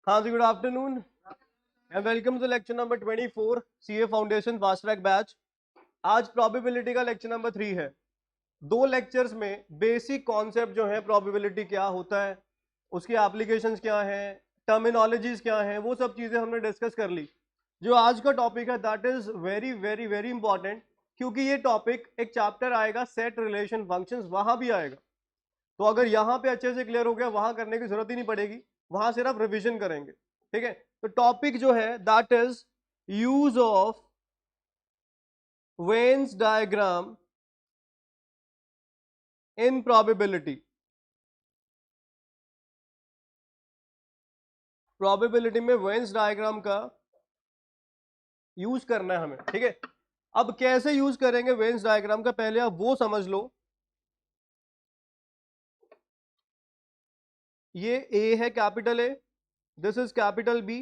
हाँ जी, good afternoon and welcome to lecture number 24 CA foundation fast track batch. आज probability का lecture number 3 है। दो लेक्चर्स में बेसिक कॉन्सेप्ट जो है प्रोबेबिलिटी क्या होता है, उसकी एप्लीकेशंस क्या हैं, टर्मिनोलॉजीज क्या हैं, वो सब चीज़ें हमने डिस्कस कर ली। जो आज का टॉपिक है that is very very very important, क्योंकि ये टॉपिक एक चैप्टर आएगा सेट रिलेशन फंक्शंस, वहां भी आएगा। तो अगर यहाँ पे अच्छे से क्लियर हो गया, वहां करने की जरूरत ही नहीं पड़ेगी, वहां सिर्फ रिविजन करेंगे। ठीक है, तो टॉपिक जो है that is use of veins diagram in probability. Probability में वेन्स डायग्राम का यूज करना है हमें। ठीक है, अब कैसे यूज करेंगे वेन्स डायग्राम का, पहले आप वो समझ लो। ये ए है, capital A, this is capital B.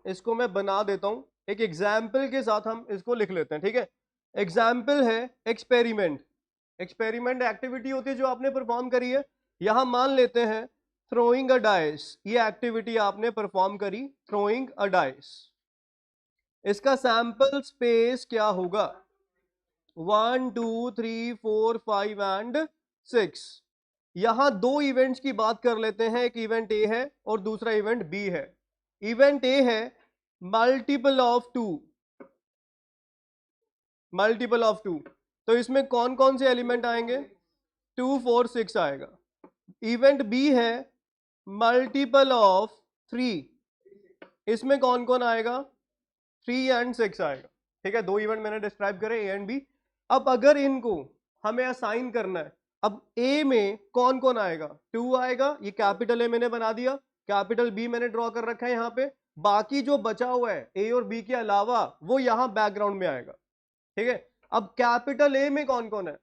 इसको मैं बना देता हूं, एक एग्जाम्पल के साथ हम इसको लिख लेते हैं। ठीक है, एग्जाम्पल है एक्सपेरिमेंट। एक्सपेरिमेंट एक्टिविटी होती है जो आपने परफॉर्म करी है। यहां मान लेते हैं थ्रोइंग अ डाइस, ये एक्टिविटी आपने परफॉर्म करी, थ्रोइंग अ डाइस। इसका सैंपल स्पेस क्या होगा? 1 2 3 4 5 एंड 6। यहां दो इवेंट्स की बात कर लेते हैं, एक इवेंट ए है और दूसरा इवेंट बी है। इवेंट ए है मल्टीपल ऑफ 2, मल्टीपल ऑफ 2, तो इसमें कौन कौन से एलिमेंट आएंगे? 2 4 6 आएगा। इवेंट बी है मल्टीपल ऑफ 3, इसमें कौन कौन आएगा? 3 एंड 6 आएगा। ठीक है, दो इवेंट मैंने डिस्क्राइब करे, ए एंड बी। अब अगर इनको हमें असाइन करना है, अब ए में कौन कौन आएगा? 2 आएगा, ये कैपिटल ए मैंने बना दिया, कैपिटल बी मैंने ड्रॉ कर रखा है यहाँ पे। बाकी जो बचा हुआ है ए और बी के अलावा, वो यहां बैकग्राउंड में आएगा। ठीक है, अब कैपिटल ए में कौन कौन है?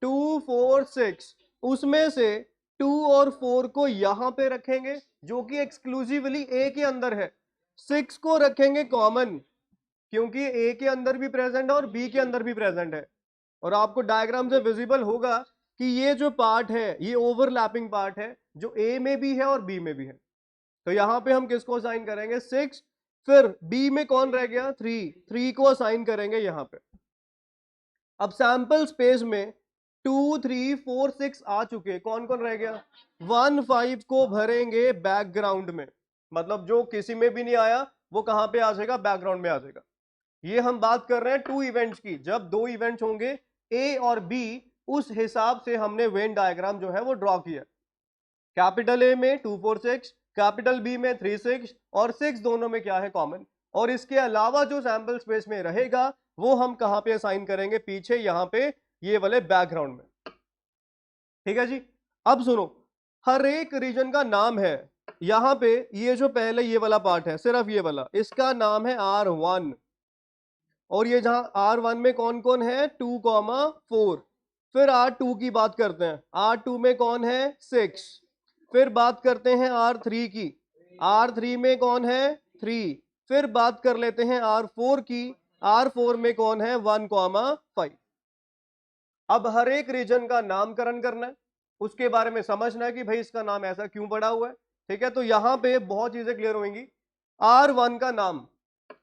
2 4 6, उसमें से 2 और 4 को यहां पे रखेंगे जो कि एक्सक्लूसिवली ए के अंदर है। 6 को रखेंगे कॉमन, क्योंकि ए के अंदर भी प्रेजेंट है और बी के अंदर भी प्रेजेंट है। और आपको डायग्राम से विजिबल होगा कि ये जो पार्ट है ये ओवरलैपिंग पार्ट है, जो ए में भी है और बी में भी है। तो यहां पे हम किसको असाइन करेंगे? 6। फिर बी में कौन रह गया? 3 को असाइन करेंगे यहां पे। अब सैंपल स्पेस में 2 3 4 6 आ चुके, कौन कौन रह गया? 1 5 को भरेंगे बैकग्राउंड में, मतलब जो किसी में भी नहीं आया वो कहां पे आ जाएगा? बैकग्राउंड में आ जाएगा। ये हम बात कर रहे हैं 2 इवेंट्स की। जब 2 इवेंट्स होंगे ए और बी, उस हिसाब से हमने वेन डायग्राम जो है वो ड्रॉ किया। कैपिटल ए में 2 4 6, कैपिटल बी में 3 6, और 6 दोनों में क्या है? कॉमन। और इसके अलावा जो सैंपल स्पेस में रहेगा वो हम कहां पे असाइन करेंगे? पीछे यहां पे, ये वाले बैकग्राउंड में। ठीक है जी, अब सुनो, हर एक रीजन का नाम है। यहां पे ये जो पहले ये वाला पार्ट है, सिर्फ ये वाला, इसका नाम है R1। और ये जहां R1 में कौन कौन है? 2 4। फिर R2 की बात करते हैं, R2 में कौन है? 6। फिर बात करते हैं R3 की, R3 में कौन है? 3। फिर बात कर लेते हैं R4 की, R4 में कौन है? 1 5। अब हर एक रीजन का नामकरण करना है, उसके बारे में समझना है कि भाई इसका नाम ऐसा क्यों पड़ा हुआ है। ठीक है, तो यहां पे बहुत चीजें क्लियर होंगी। R1 का नाम,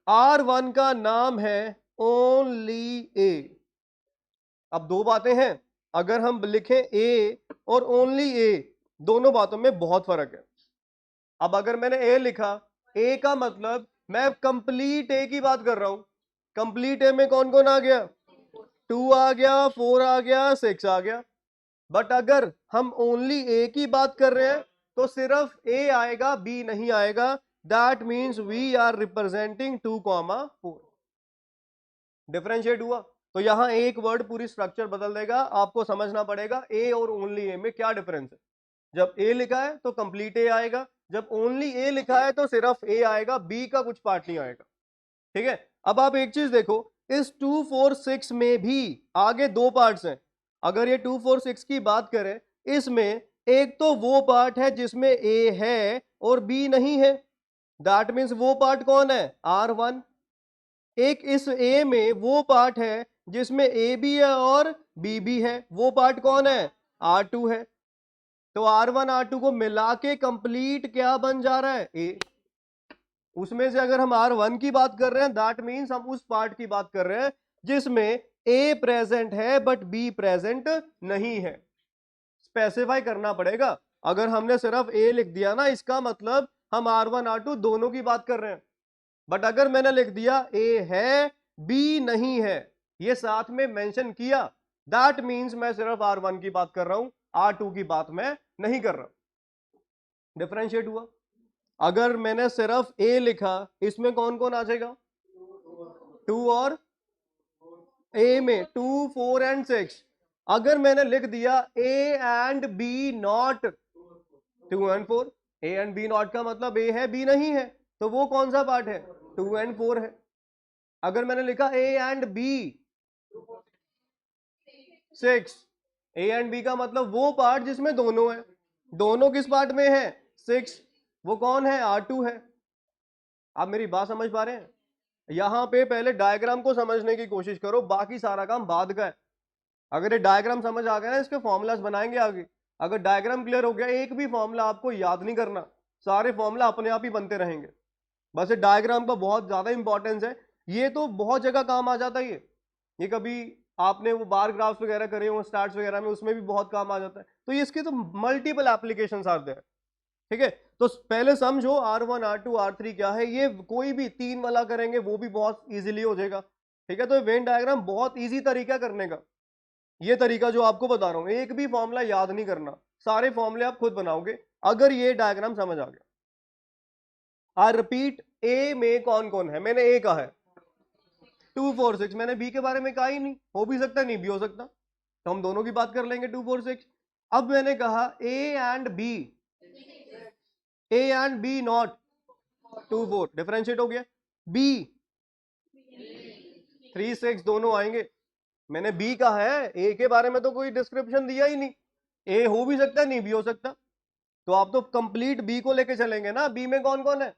R1 का नाम है ओनली ए। अब दो बातें हैं, अगर हम लिखें ए और ओनली ए, दोनों बातों में बहुत फर्क है। अब अगर मैंने ए लिखा, ए का मतलब मैं कंप्लीट ए की बात कर रहा हूं। कंप्लीट ए में कौन कौन आ गया? 2 आ गया, 4 आ गया, 6 आ गया। बट अगर हम ओनली ए की बात कर रहे हैं तो सिर्फ ए आएगा, बी नहीं आएगा। That means we are representing 2 4। Differentiate हुआ, तो यहां एक वर्ड पूरी स्ट्रक्चर बदल देगा। आपको समझना पड़ेगा ए और ओनली ए में क्या डिफरेंस है। जब ए लिखा है तो कंप्लीट ए आएगा, जब ओनली ए लिखा है तो सिर्फ ए आएगा, बी का कुछ पार्ट नहीं आएगा। ठीक है, अब आप एक चीज देखो, इस 2 4 6 में भी आगे दो पार्ट्स हैं। अगर ये 2 4 6 की बात करें, इसमें एक तो वो पार्ट है जिसमें ए है और बी नहीं है। दैट मीन्स वो पार्ट कौन है? R1। एक इस ए में वो पार्ट है जिसमें ए भी है और बी भी है, वो पार्ट कौन है? R2 है। तो R1 R2 को मिला के कंप्लीट क्या बन जा रहा है? ए। उसमें से अगर हम R1 की बात कर रहे हैं दैट मीन्स हम उस पार्ट की बात कर रहे हैं जिसमें A प्रेजेंट है बट B प्रेजेंट नहीं है। स्पेसिफाई करना पड़ेगा। अगर हमने सिर्फ A लिख दिया ना, इसका मतलब हम R1 R2 दोनों की बात कर रहे हैं। बट अगर मैंने लिख दिया A है B नहीं है, ये साथ में मेंशन किया, दैट मीन्स मैं सिर्फ R1 की बात कर रहा हूं, R2 की बात मैं नहीं कर रहा। डिफरेंशिएट हुआ। अगर मैंने सिर्फ A लिखा, इसमें कौन कौन आ जाएगा? 2 और A में 2 4 एंड 6। अगर मैंने लिख दिया A and B not 2 and 4, A and B not का मतलब A है B नहीं है, तो वो कौन सा पार्ट है? 2 एंड 4 है। अगर मैंने लिखा A and B 6, A and B का मतलब वो पार्ट जिसमें दोनों है। दोनों किस पार्ट में है? 6। वो कौन है? R2 है। आप मेरी बात समझ पा रहे हैं? यहां पे पहले डायग्राम को समझने की कोशिश करो, बाकी सारा काम बाद का है। अगर ये डायग्राम समझ आ गया ना, इसके फॉर्मूलाज बनाएंगे आगे। अगर डायग्राम क्लियर हो गया, एक भी फॉर्मूला आपको याद नहीं करना, सारे फॉर्मूला अपने आप ही बनते रहेंगे। बस ये डायग्राम का बहुत ज्यादा इंपॉर्टेंस है। ये तो बहुत जगह काम आ जाता है। ये कभी आपने वो बार ग्राफ्स वगैरह करे हो स्टार्ट्स वगैरह में, उसमें भी बहुत काम आ जाता है। तो ये इसके तो मल्टीपल एप्लीकेशंस आर देयर। ठीक है, तो पहले समझो R1 R2 R3 क्या है। ये कोई भी 3 वाला करेंगे वो भी बहुत इजीली हो जाएगा। ठीक है, तो वेन डायग्राम बहुत इजी तरीका करने का। ये तरीका जो आपको बता रहा हूं, एक भी फॉर्मूला याद नहीं करना, सारे फॉर्मूले आप खुद बनाओगे अगर ये डायग्राम समझ आ गया। आई रिपीट, ए में कौन कौन है? मैंने ए कहा है 2 4 6। मैंने बी के बारे में कहा ही नहीं, हो भी सकता नहीं भी हो सकता, तो हम दोनों की बात कर लेंगे 2 4 6। अब मैंने कहा A and B, A and B not 2 4, differentiate हो गया। बी 3 6 दोनों आएंगे। मैंने बी का है, ए के बारे में तो कोई डिस्क्रिप्शन दिया ही नहीं। ए हो भी सकता नहीं भी हो सकता, तो आप तो कंप्लीट बी को लेके चलेंगे ना। बी में कौन कौन है?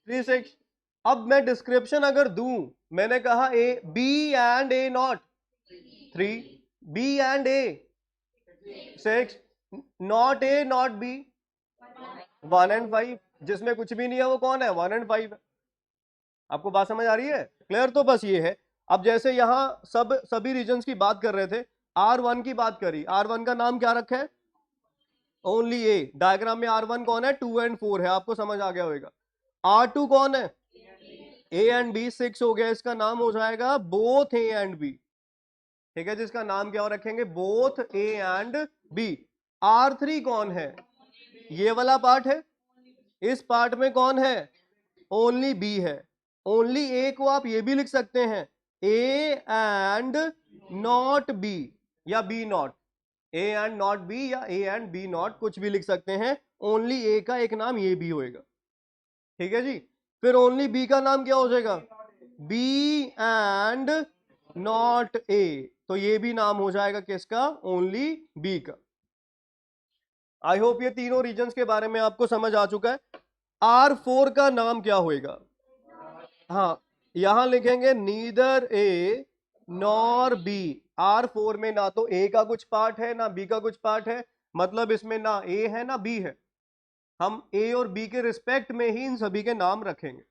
3 6। अब मैं डिस्क्रिप्शन अगर दूं, मैंने कहा A B and A not 3, B and A 6, not A not B 1 and 5। जिसमें कुछ भी नहीं है वो कौन है? 1 एंड 5 है। आपको बात समझ आ रही है? क्लियर? तो बस ये है। अब जैसे यहां सभी रीजन्स की बात कर रहे थे, R1 की बात करी, R1 का नाम क्या रखा है? ओनली ए। डायग्राम में R1 कौन है? 2 एंड 4 है, आपको समझ आ गया होगा। R2 कौन है? A एंड B 6 हो गया, इसका नाम हो जाएगा बोथ A एंड B। ठीक है, जिसका नाम क्या रखेंगे? Both A and B। R3 कौन है? ये वाला पार्ट है। इस पार्ट में कौन है? ओनली B है। ओनली A को आप ये भी लिख सकते हैं A एंड नॉट B या B not. A and not B या A एंड B नॉट, कुछ भी लिख सकते हैं। ओनली A का एक नाम ये भी होएगा। ठीक है जी। फिर ओनली B का नाम क्या हो जाएगा? B and not A। तो ये भी नाम हो जाएगा किसका? ओनली B का। आई होप ये तीनों रीजन्स के बारे में आपको समझ आ चुका है। R4 का नाम क्या होएगा? हाँ, यहां लिखेंगे neither A nor B. R4 में ना तो ए का कुछ पार्ट है ना बी का कुछ पार्ट है, मतलब इसमें ना ए है ना बी है। हम ए और बी के रिस्पेक्ट में ही इन सभी के नाम रखेंगे।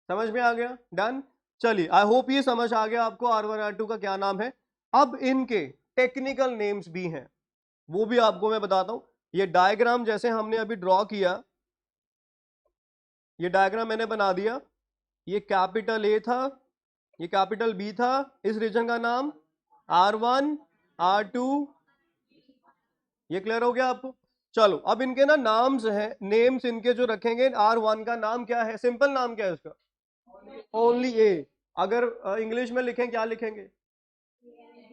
समझ में आ गया? डन। चलिए, आई होप ये समझ आ गया आपको R1 R2 का क्या नाम है। अब इनके टेक्निकल नेम्स भी हैं, वो भी आपको मैं बताता हूं। ये डायग्राम जैसे हमने अभी ड्रॉ किया, ये डायग्राम मैंने बना दिया। ये कैपिटल ए था, ये कैपिटल बी था, इस रीजन का नाम R1 R2। ये क्लियर हो गया आपको? चलो, अब इनके ना नाम्स हैं, नेम्स इनके जो रखेंगे। R1 का नाम क्या है? सिंपल नाम क्या है उसका? ओनली ए। अगर इंग्लिश में लिखें क्या लिखेंगे?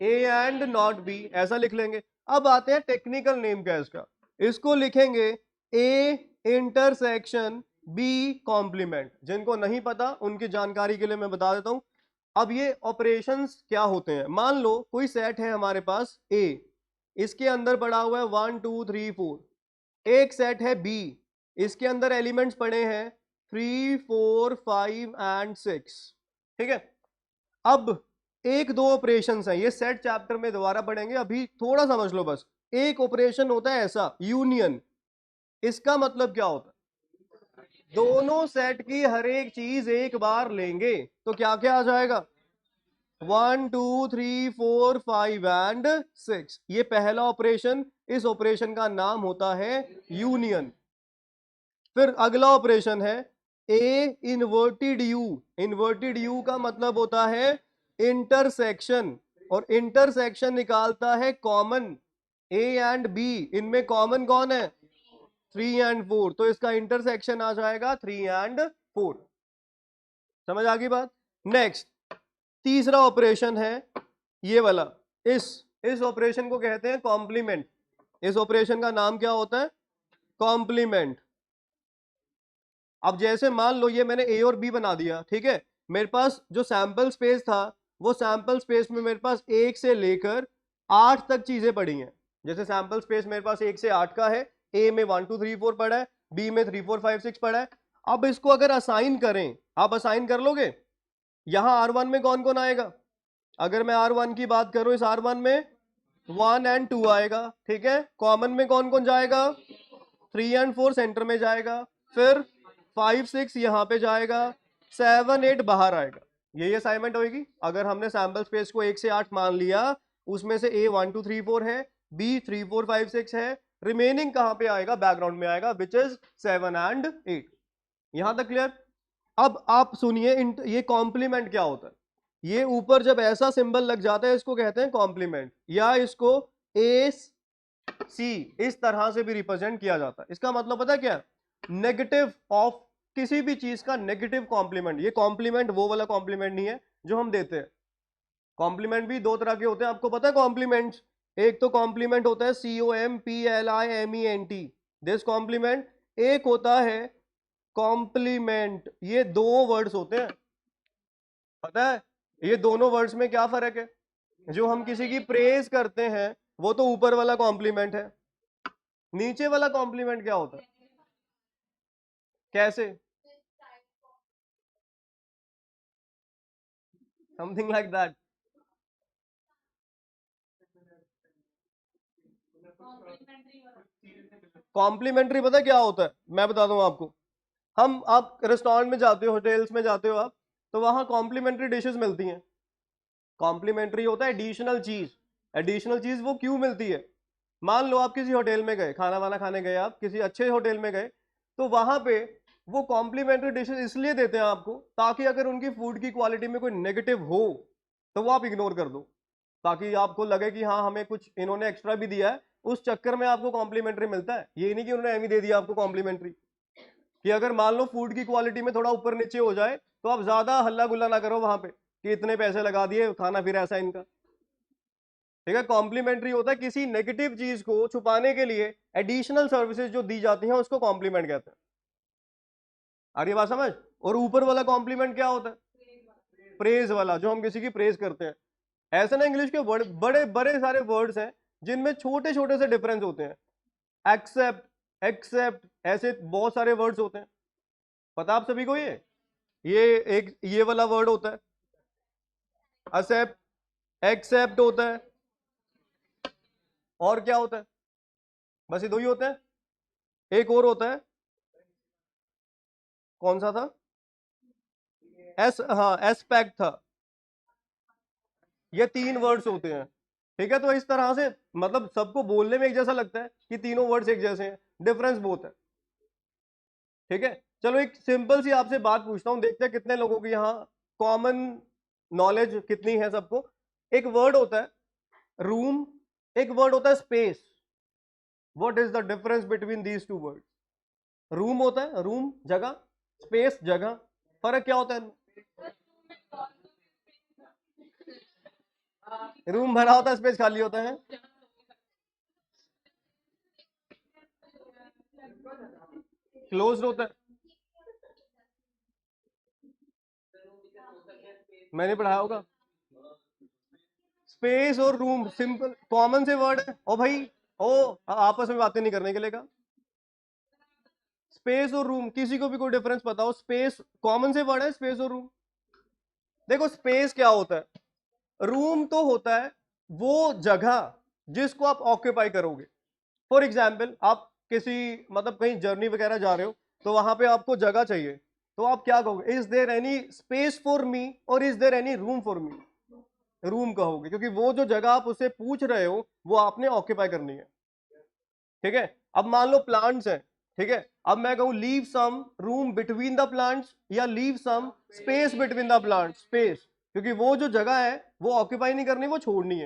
ए एंड नॉट बी, ऐसा लिख लेंगे। अब आते हैं टेक्निकल नेम क्या है इसका। इसको लिखेंगे ए इंटरसेक्शन बी कॉम्प्लीमेंट। जिनको नहीं पता उनकी जानकारी के लिए मैं बता देता हूं। अब ये ऑपरेशंस क्या होते हैं? मान लो कोई सेट है हमारे पास ए, इसके अंदर पड़ा हुआ है 1 2 3 4। एक सेट है बी, इसके अंदर एलिमेंट्स पड़े हैं 3 4 5 एंड 6। ठीक है, अब एक दो ऑपरेशंस हैं, ये सेट चैप्टर में दोबारा पढ़ेंगे, अभी थोड़ा समझ लो बस। एक ऑपरेशन होता है ऐसा, यूनियन। इसका मतलब क्या होता है? दोनों सेट की हर एक चीज एक बार लेंगे तो क्या क्या आ जाएगा, 1 2 3 4 5 एंड 6। ये पहला ऑपरेशन, इस ऑपरेशन का नाम होता है यूनियन। फिर अगला ऑपरेशन है ए इनवर्टेड यू। इनवर्टेड यू का मतलब होता है इंटरसेक्शन, और इंटरसेक्शन निकालता है कॉमन ए एंड बी। इनमें कॉमन कौन है, 3 एंड 4, तो इसका इंटरसेक्शन आ जाएगा 3 एंड 4। समझ आ गई बात। नेक्स्ट तीसरा ऑपरेशन है ये वाला, इस ऑपरेशन को कहते हैं कॉम्प्लीमेंट। इस ऑपरेशन का नाम क्या होता है, कॉम्प्लीमेंट। अब जैसे मान लो ये मैंने ए और बी बना दिया, ठीक है, मेरे पास जो सैंपल स्पेस था वो सैंपल स्पेस में मेरे पास 1 से लेकर 8 तक चीजें पड़ी हैं। जैसे सैंपल स्पेस मेरे पास 1 से 8 का है, ए में 1 2 3 4 पड़ा है, बी में 3 4 5 6 पड़ा है। अब इसको अगर असाइन करें, आप असाइन कर लोगे, यहां R1 में कौन कौन आएगा, अगर मैं R1 की बात करूं, इस R1 में 1 एंड 2 आएगा, ठीक है। कॉमन में कौन कौन जाएगा, 3 एंड 4 सेंटर में जाएगा, फिर 5 6 यहां पे जाएगा, 7 8 बाहर आएगा। यही असाइनमेंट होगी। अगर हमने सैंपल स्पेस को 1 से 8 मान लिया, उसमें से A 1 2 3 4 है, B 3 4 5 6 है, रिमेनिंग कहां पे आएगा, बैकग्राउंड में आएगा, विच इज 7 एंड 8। यहां तक क्लियर। अब आप सुनिए, ये कॉम्प्लीमेंट क्या होता है। ये ऊपर जब ऐसा सिंबल लग जाता है इसको कहते हैं कॉम्प्लीमेंट, या इसको ए सी इस तरह से भी रिप्रेजेंट किया जाता है। इसका मतलब पता है क्या, नेगेटिव ऑफ किसी भी चीज का नेगेटिव कॉम्प्लीमेंट। ये कॉम्प्लीमेंट वो वाला कॉम्प्लीमेंट नहीं है जो हम देते हैं। कॉम्प्लीमेंट भी दो तरह के होते हैं, आपको पता है कॉम्प्लीमेंट। एक तो कॉम्प्लीमेंट होता है COMPLIMENT, दिस कॉम्प्लीमेंट। एक होता है कॉम्प्लीमेंट, ये दो वर्ड्स होते हैं। पता है ये दोनों वर्ड्स में क्या फर्क है। जो हम किसी की प्रेज करते हैं वो तो ऊपर वाला कॉम्प्लीमेंट है, नीचे वाला कॉम्प्लीमेंट क्या होता है, कैसे, समथिंग लाइक दैट। कॉम्प्लीमेंट्री पता क्या होता है, मैं बता दूं आपको। आप रेस्टोरेंट में जाते हो, होटल्स में जाते हो आप, तो वहां कॉम्प्लीमेंट्री डिशेस मिलती हैं। कॉम्प्लीमेंट्री होता है एडिशनल चीज। एडिशनल चीज वो क्यों मिलती है, मान लो आप किसी होटल में गए, खाना वाना खाने गए, आप किसी अच्छे होटल में गए, तो वहां पे वो कॉम्प्लीमेंट्री डिशेस इसलिए देते हैं आपको ताकि अगर उनकी फूड की क्वालिटी में कोई नेगेटिव हो तो वो आप इग्नोर कर दो, ताकि आपको लगे कि हाँ हमें कुछ इन्होंने एक्स्ट्रा भी दिया है, उस चक्कर में आपको कॉम्प्लीमेंट्री मिलता है। ये नहीं कि उन्होंने एम ही दे दिया आपको कॉम्प्लीमेंट्री। कि अगर मान लो फूड की क्वालिटी में थोड़ा ऊपर नीचे हो जाए तो आप ज्यादा हल्ला गुल्ला ना करो वहां पे कि इतने पैसे लगा दिए, खाना फिर ऐसा इनका। ठीक है, कॉम्प्लीमेंट्री होता है किसी नेगेटिव चीज को छुपाने के लिए एडिशनल सर्विसेज जो दी जाती हैं उसको कॉम्प्लीमेंट कहते हैं। आ रही बात समझ। और ऊपर वाला कॉम्प्लीमेंट क्या होता है, प्रेज वाला, जो हम किसी की प्रेज करते हैं। ऐसे ना इंग्लिश के बड़े बड़े बड़े सारे वर्ड्स हैं जिनमें छोटे छोटे से डिफरेंस होते हैं। एक्सेप्ट, एक्सेप्ट, ऐसे बहुत सारे वर्ड्स होते हैं। पता आप सभी को ये एक ये वाला वर्ड होता है एक्सेप्ट, एक्सेप्ट होता है, और क्या होता है, बस ये दो ही होते हैं। एक और होता है, कौन सा था, एस, हाँ एस्पेक्ट था। ये 3 वर्ड्स होते हैं। ठीक है, तो इस तरह से मतलब सबको बोलने में एक जैसा लगता है कि तीनों वर्ड्स एक जैसे हैं, डिफरेंस बहुत है। ठीक है, चलो एक सिंपल सी आपसे बात पूछता हूं, देखते हैं कितने लोगों की यहाँ कॉमन नॉलेज कितनी है सबको। एक वर्ड होता है रूम, एक वर्ड होता है space. What is the difference between these two words. Room होता है रूम जगह, स्पेस जगह, फर्क क्या होता है इनमें? रूम भरा होता है, स्पेस खाली होता है। क्लोज्ड होता है, मैंने पढ़ाया होगा। स्पेस और रूम सिंपल कॉमन से वर्ड है ओ भाई, ओ आपस में बातें नहीं करने के लिए कहा। स्पेस और रूम, किसी को भी कोई डिफरेंस पता हो, स्पेस कॉमन से वर्ड है, स्पेस और रूम। देखो स्पेस क्या होता है, रूम तो होता है वो जगह जिसको आप ऑक्यूपाई करोगे। फॉर एग्जाम्पल आप किसी मतलब कहीं जर्नी वगैरह जा रहे हो, तो वहां पे आपको जगह चाहिए, तो आप क्या कहोगे? Is there any space for me और is there any room for me? Room कहोगे, क्योंकि वो जो जगह आप उससे पूछ रहे हो वो आपने ऑक्यूपाई करनी है। ठीक है, अब मान लो प्लांट्स है, ठीक है, अब मैं कहूं leave some room between the plants या leave some space between the plants, space, क्योंकि वो जो जगह है वो ऑक्यूपाई नहीं करनी, वो छोड़नी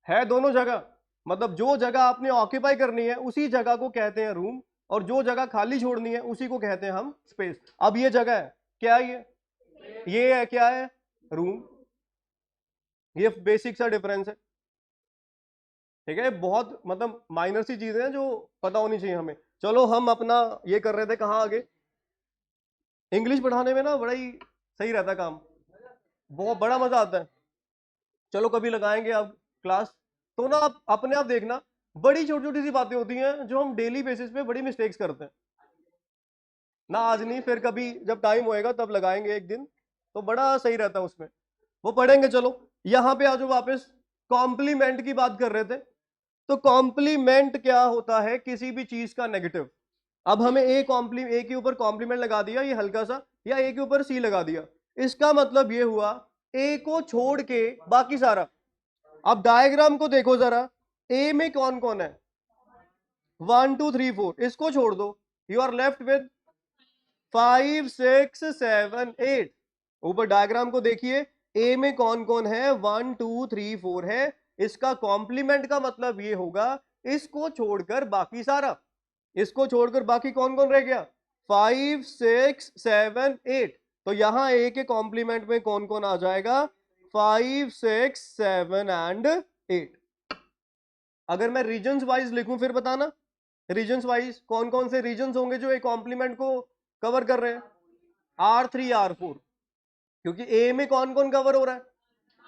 है दोनों जगह। मतलब जो जगह आपने ऑक्यूपाई करनी है उसी जगह को कहते हैं रूम, और जो जगह खाली छोड़नी है उसी को कहते हैं हम स्पेस। अब ये जगह है, क्या है ये है क्या है? रूम। ये बेसिक सा डिफरेंस है। ठीक है, बहुत मतलब माइनर सी चीजें हैं जो पता होनी चाहिए हमें। चलो हम अपना ये कर रहे थे, कहाँ आगे? इंग्लिश पढ़ाने में ना बड़ा ही सही रहता काम, बहुत बड़ा मजा आता है। चलो कभी लगाएंगे आप क्लास, तो ना आप अपने आप देखना, बड़ी छोटी छोटी सी बातें होती हैं जो हम डेली बेसिस पे बड़ी मिस्टेक्स करते हैं ना। आज नहीं, फिर कभी जब टाइम होएगा तब लगाएंगे एक दिन, तो बड़ा सही रहता है उसमें, वो पढ़ेंगे। चलो यहां पे आ जाओ वापस, कॉम्प्लीमेंट की बात कर रहे थे। तो कॉम्प्लीमेंट क्या होता है? किसी भी चीज का नेगेटिव। अब हमें ए के ऊपर कॉम्प्लीमेंट लगा दिया, ये हल्का सा, या ए के ऊपर सी लगा दिया, इसका मतलब ये हुआ ए को छोड़ के बाकी सारा। अब डायग्राम को देखो जरा, ए में कौन कौन है? 1 2 3 4, इसको छोड़ दो, यू आर लेफ्ट विद 5 6 7 8। ऊपर डायग्राम को देखिए, ए में कौन कौन है? 1 2 3 4 है। इसका कॉम्प्लीमेंट का मतलब ये होगा इसको छोड़कर बाकी सारा। इसको छोड़कर बाकी कौन कौन रह गया? 5 6 7 8। तो यहां ए के कॉम्प्लीमेंट में कौन कौन आ जाएगा? 5 6 7 एंड 8। अगर मैं रीजन्स वाइज लिखूं फिर बताना, रीजन्स वाइज कौन कौन से रीजन्स होंगे जो एक कॉम्प्लीमेंट को कवर कर रहे हैं? R3 R4, क्योंकि ए में कौन कौन कवर हो रहा है?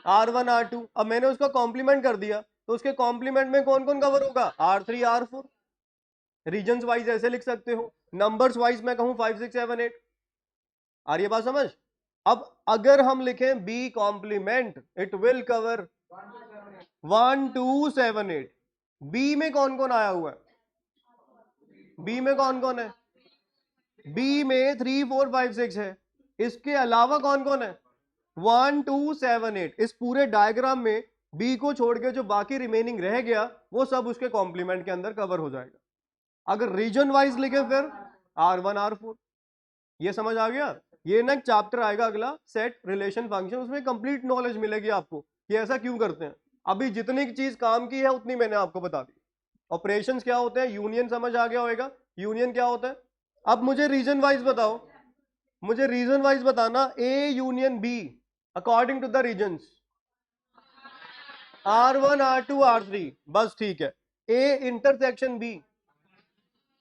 R1 R2। अब मैंने उसका कॉम्प्लीमेंट कर दिया, तो उसके कॉम्प्लीमेंट में कौन कौन कवर होगा? R3 R4। रीजन्स वाइज ऐसे लिख सकते हो, नंबर्स वाइज मैं कहूं 5 6 7 8। आ रही है बात समझ? अब अगर हम लिखें B complement, it will cover 1 2 7 8। B में कौन कौन आया हुआ है? बी में कौन कौन है? बी में 3 4 5 6 है। इसके अलावा कौन कौन है? 1 2 7 8। इस पूरे डायग्राम में बी को छोड़ के जो बाकी रिमेनिंग रह गया वो सब उसके कॉम्प्लीमेंट के अंदर कवर हो जाएगा। अगर रीजन वाइज लिखे फिर R1 R4। ये समझ आ गया? ये ना एक चैप्टर आएगा अगला, सेट रिलेशन फंक्शन, उसमें कंप्लीट नॉलेज मिलेगी आपको कि ऐसा क्यों करते हैं। अभी जितनी चीज काम की है उतनी मैंने आपको बता दी। ऑपरेशंस क्या होते हैं, यूनियन समझ आ गया होगा, यूनियन क्या होता है। अब मुझे रीजन वाइज बताओ, मुझे रीजन वाइज बताना, A union B according to the reasons. R1 R2 R3, बस ठीक है। ए इंटरसेक्शन बी,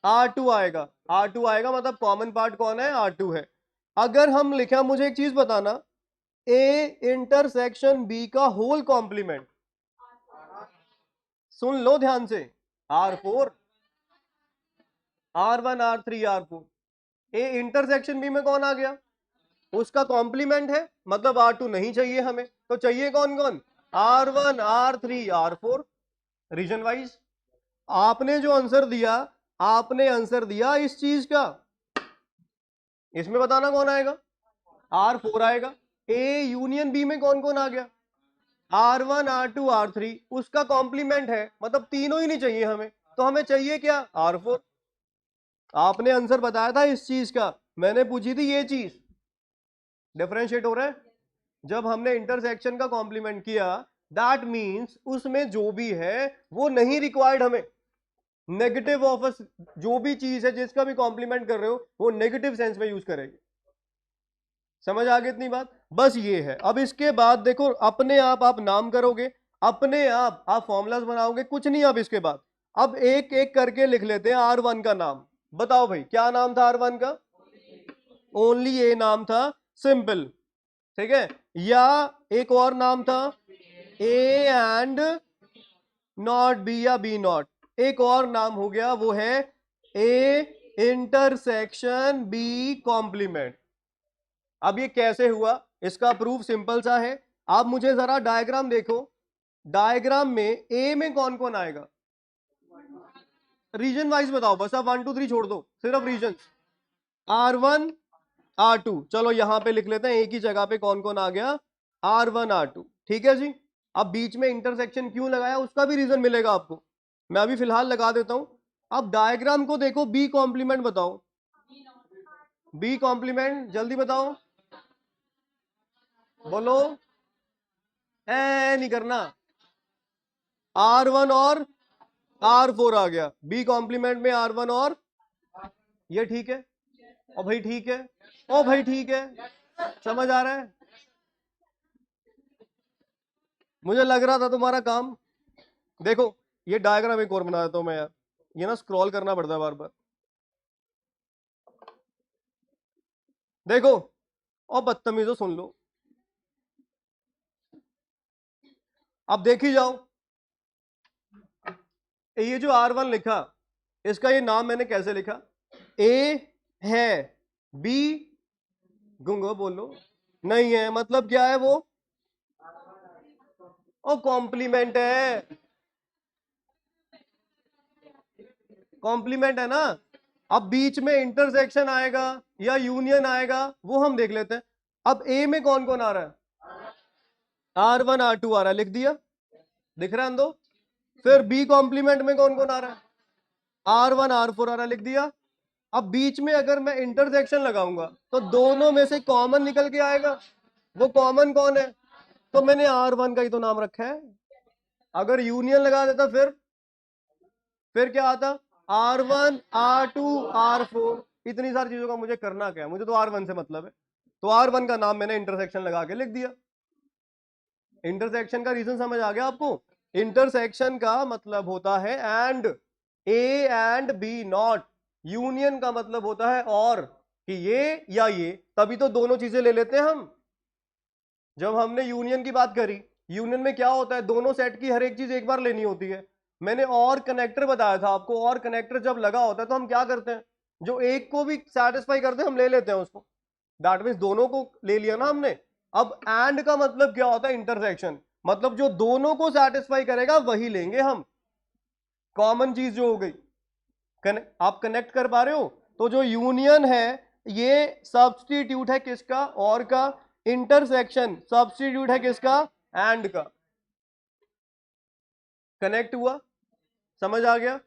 R2 आएगा, R2 आएगा, मतलब कॉमन पार्ट कौन है? R2 है। अगर हम लिखा, मुझे एक चीज बताना, ए इंटरसेक्शन बी का होल कॉम्प्लीमेंट, सुन लो ध्यान से, R4 R1 R3 R4। ए इंटरसेक्शन बी में कौन आ गया? उसका कॉम्प्लीमेंट है, मतलब R2 नहीं चाहिए हमें, तो चाहिए कौन कौन? R1 R3 R4। Region wise आपने जो आंसर दिया, आपने आंसर दिया इस चीज का, इसमें बताना कौन आएगा? R4 आएगा। ए यूनियन बी में कौन कौन आ गया? R1 R2 R3। उसका कॉम्प्लीमेंट है, मतलब तीनों ही नहीं चाहिए हमें, तो हमें चाहिए क्या? R4। आपने आंसर बताया था इस चीज का, मैंने पूछी थी ये चीज। डिफरेंशिएट हो रहा है? जब हमने इंटरसेक्शन का कॉम्प्लीमेंट किया, दैट मींस उसमें जो भी है वो नहीं रिक्वायर्ड हमें। नेगेटिव ऑफ जो भी चीज है जिसका भी कॉम्प्लीमेंट कर रहे हो वो नेगेटिव सेंस में यूज करेंगे। समझ आ गई इतनी बात? बस ये है। अब इसके बाद देखो, अपने आप नाम करोगे, अपने आप फॉर्मूलाज बनाओगे, कुछ नहीं। अब इसके बाद अब एक एक करके लिख लेते हैं R1 का नाम। बताओ भाई क्या नाम था R1 का? ओनली ए नाम था, सिंपल। ठीक है, या एक और नाम था ए एंड नॉट बी, या बी नॉट। एक और नाम हो गया, वो है ए इंटरसेक्शन बी कॉम्प्लीमेंट। अब ये कैसे हुआ, इसका प्रूफ सिंपल सा है। आप मुझे जरा डायग्राम देखो, डायग्राम में ए में कौन कौन आएगा? रीजन वाइज बताओ बस, आप 1 2 3 छोड़ दो, सिर्फ रीजन। R1 R2, चलो यहां पे लिख लेते हैं एक ही जगह पे कौन कौन आ गया, R1 R2, ठीक है जी। अब बीच में इंटरसेक्शन क्यों लगाया उसका भी रीजन मिलेगा आपको, मैं अभी फिलहाल लगा देता हूं। अब डायग्राम को देखो, बी कॉम्प्लीमेंट बताओ, बी कॉम्प्लीमेंट जल्दी बताओ, बोलो। नहीं करना, R1 और R4 आ गया, बी कॉम्प्लीमेंट में R1 और, ये ठीक है, ओ भाई ठीक है, ओ भाई ठीक है, समझ आ रहा है, मुझे लग रहा था तुम्हारा काम। देखो ये डायग्राम एक और बना देता हूं मैं यार, ये ना स्क्रॉल करना पड़ता है बार बार। देखो और बदतमीजों सुन लो, अब देख ही जाओ, ये जो R1 लिखा, इसका ये नाम मैंने कैसे लिखा, ए है, बी गूंगो बोलो नहीं है, मतलब क्या है वो, ओ कॉम्प्लीमेंट है, कॉम्प्लीमेंट है ना। अब बीच में इंटरसेक्शन आएगा या यूनियन आएगा वो हम देख लेते हैं। अब ए में कौन कौन आ रहा है, R1 R2 आ रहा है, लिख दिया, दिख रहा है अंदो। फिर बी कॉम्प्लीमेंट में कौन कौन आ रहा है, R1 R4 आ रहा है, लिख दिया। अब बीच में अगर मैं इंटरसेक्शन लगाऊंगा तो दोनों में से कॉमन निकल के आएगा, वो कॉमन कौन है, तो मैंने R1 का ही तो नाम रखा है। अगर यूनियन लगा देता फिर क्या आता, R1 R2 R4, इतनी सारी चीजों का मुझे करना क्या है, मुझे तो R1 से मतलब है, तो R1 का नाम मैंने इंटरसेक्शन लगा के लिख दिया। इंटरसेक्शन का रीजन समझ आ गया आपको, इंटरसेक्शन का मतलब होता है and, A and B not, union का मतलब होता है और, कि ये या ये, तभी तो दोनों चीजें ले लेते हैं हम। जब हमने यूनियन की बात करी, यूनियन में क्या होता है, दोनों सेट की हर एक चीज एक बार लेनी होती है। मैंने और कनेक्टर बताया था आपको, और कनेक्टर जब लगा होता है तो हम क्या करते हैं, जो एक को भी सेटिस्फाई करते हैं हम ले लेते हैं उसको, दैट मीन्स दोनों को ले लिया ना हमने। अब एंड का मतलब क्या होता है, इंटरसेक्शन, मतलब जो दोनों को सेटिस्फाई करेगा वही लेंगे हम, कॉमन चीज जो हो गई। आप कनेक्ट कर पा रहे हो, तो जो यूनियन है ये सब्स्टिट्यूट है किसका, और का, इंटरसेक्शन सब्स्टिट्यूट है किसका, एंड का। कनेक्ट हुआ, समझ आ गया।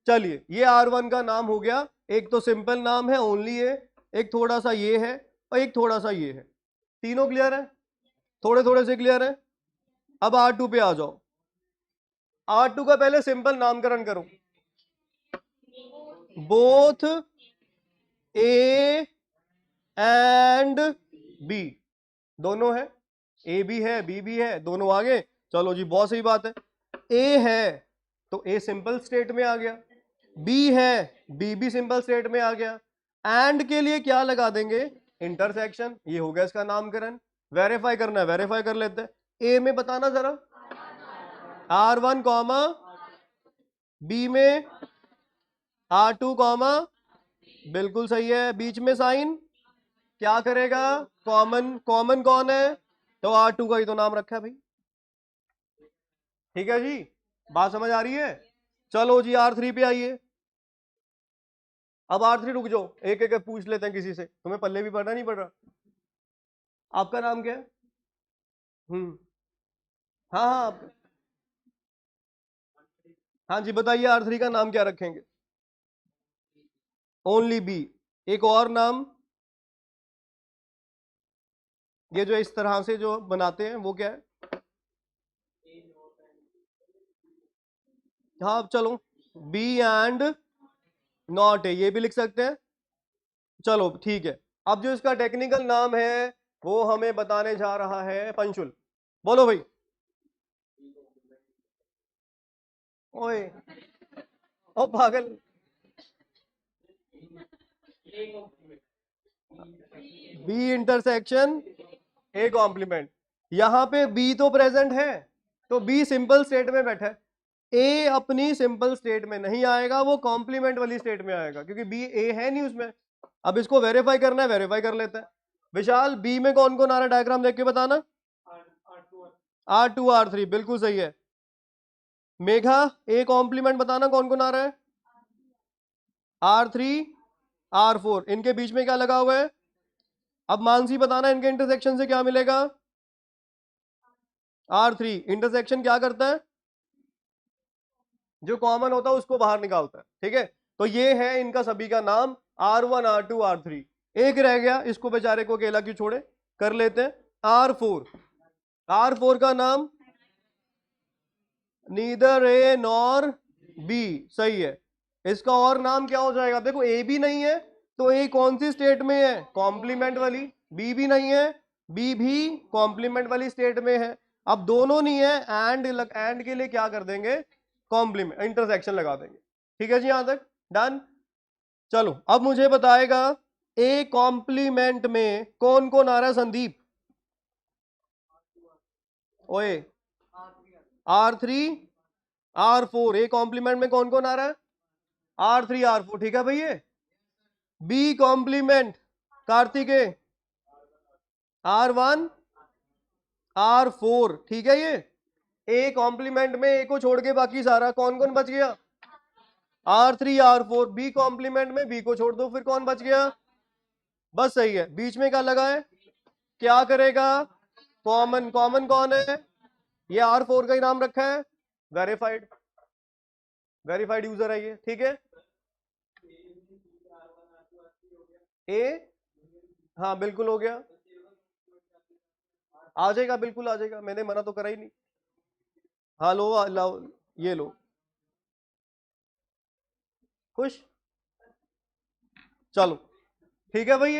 चलिए ये R1 का नाम हो गया, एक तो सिंपल नाम है ओनली है, एक थोड़ा सा ये है और एक थोड़ा सा ये है, तीनों क्लियर है, थोड़े थोड़े से क्लियर है। अब R2 पे आ जाओ, R2 का पहले सिंपल नामकरण करो, बोथ ए एंड बी, दोनों है, ए भी है बी भी है, दोनों आगे, चलो जी बहुत सही बात है। ए है तो ए सिंपल स्टेट में आ गया, बी है बी भी सिंपल स्टेट में आ गया, एंड के लिए क्या लगा देंगे, इंटरसेक्शन, ये हो गया इसका नामकरण। वेरीफाई करना है, वेरीफाई कर लेते हैं, ए में बताना जरा, R1 कॉमा, बी में R2 कॉमा, बिल्कुल सही है, बीच में साइन क्या करेगा, कॉमन, कॉमन कौन है, तो R2 का ही तो नाम रखा है भाई, ठीक है जी, बात समझ आ रही है। चलो जी R3 पे आइए, अब R3 रुक जाओ, एक एक पूछ लेते हैं किसी से, तुम्हें पल्ले भी पढ़ना नहीं पड़ रहा। आपका नाम क्या है, हाँ हाँ हाँ जी बताइए, R3 का नाम क्या रखेंगे, ओनली बी, एक और नाम, ये जो इस तरह से जो बनाते हैं वो क्या है, हाँ चलो, बी एंड नॉट है, ये भी लिख सकते हैं, चलो ठीक है। अब जो इसका टेक्निकल नाम है वो हमें बताने जा रहा है पंचुल, बोलो भाई। ओए ओ पागल, बी इंटरसेक्शन ए कॉम्प्लीमेंट, यहां पे बी तो प्रेजेंट है, तो बी सिंपल स्टेट में बैठा है, ए अपनी सिंपल स्टेट में नहीं आएगा, वो कॉम्प्लीमेंट वाली स्टेट में आएगा, क्योंकि बी ए है नहीं उसमें। अब इसको वेरीफाई करना है, वेरीफाई कर लेते हैं। विशाल बी में कौन कौन आ रहा है, डायग्राम देख के बताना, R2 R3 बिल्कुल सही है। मेघा ए कॉम्प्लीमेंट बताना कौन कौन आ रहा है, R3 R4, इनके बीच में क्या लगा हुआ है? अब मानसी बताना इनके इंटरसेक्शन से क्या मिलेगा? R3। इंटरसेक्शन क्या करता है? जो कॉमन होता है उसको बाहर निकालता है, ठीक है। तो ये है इनका सभी का नाम, R1 R2 R3। एक रह गया, इसको बेचारे को अकेला क्यों छोड़े, कर लेते हैं। R4, R4 का नाम नीदर ए नॉर बी, सही है। इसका और नाम क्या हो जाएगा? देखो ए भी नहीं है तो ए कौन सी स्टेट में है? कॉम्प्लीमेंट वाली। बी भी नहीं है, बी भी कॉम्प्लीमेंट वाली स्टेट में है। अब दोनों नहीं है, एंड के लिए क्या कर देंगे? कॉम्प्लीमेंट, इंटरसेक्शन लगा देंगे। ठीक है जी, यहां तक डन। चलो अब मुझे बताएगा ए कॉम्प्लीमेंट में कौन कौन आ रहा है संदीप? ओए R3 R4, ए कॉम्प्लीमेंट में कौन कौन आ रहा है? R3 R4, ठीक है भैया। बी कॉम्प्लीमेंट कार्तिके R1 R4, ठीक है। ये ए कॉम्प्लीमेंट में ए को छोड़ के बाकी सारा कौन कौन बच गया? R3 R4। बी कॉम्प्लीमेंट में बी को छोड़ दो, फिर कौन बच गया? बस सही है। बीच में क्या लगा है? क्या करेगा? कॉमन। कॉमन कौन है? ये R4 का ही नाम रखा है, वेरीफाइड। वेरीफाइड यूजर है ये, ठीक है। ए, हाँ बिल्कुल हो गया, आ जाएगा, बिल्कुल आ जाएगा, मैंने मना तो करा ही नहीं। हाँ लो, लाओ, ये लो, खुश। चलो ठीक है भाई,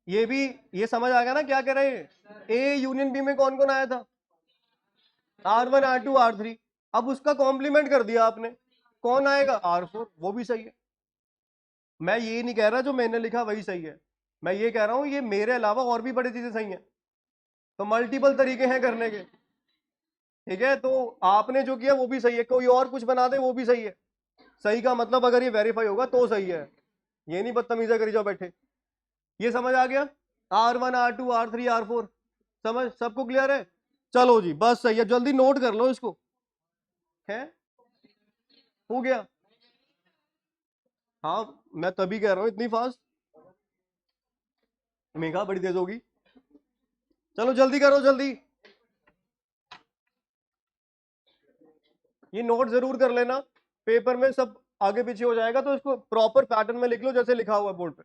ये भी, ये समझ आ गया ना क्या कह रहे हैं? ए यूनियन बी में कौन कौन आया था? R1 R2 R3। अब उसका कॉम्प्लीमेंट कर दिया आपने, कौन आएगा? R4। वो भी सही है। मैं ये नहीं कह रहा जो मैंने लिखा वही सही है, मैं ये कह रहा हूं ये मेरे अलावा और भी बड़ी चीजें सही हैं। तो मल्टीपल तरीके हैं करने के, ठीक है। तो आपने जो किया वो भी सही है, कोई और कुछ बना दे वो भी सही है। सही का मतलब अगर ये वेरीफाई होगा तो सही है, ये नहीं बदतमीजा करी जाओ बैठे। ये समझ आ गया? R1 R2 R3 R4, समझ सबको क्लियर है? चलो जी, बस सही है, जल्दी नोट कर लो इसको। है, हो गया? हाँ, मैं तभी कह रहा हूँ इतनी फास्ट, मेघा बड़ी तेज होगी। चलो जल्दी करो जल्दी, ये नोट जरूर कर लेना, पेपर में सब आगे पीछे हो जाएगा, तो इसको प्रॉपर पैटर्न में लिख लो जैसे लिखा हुआ है बोर्ड पे।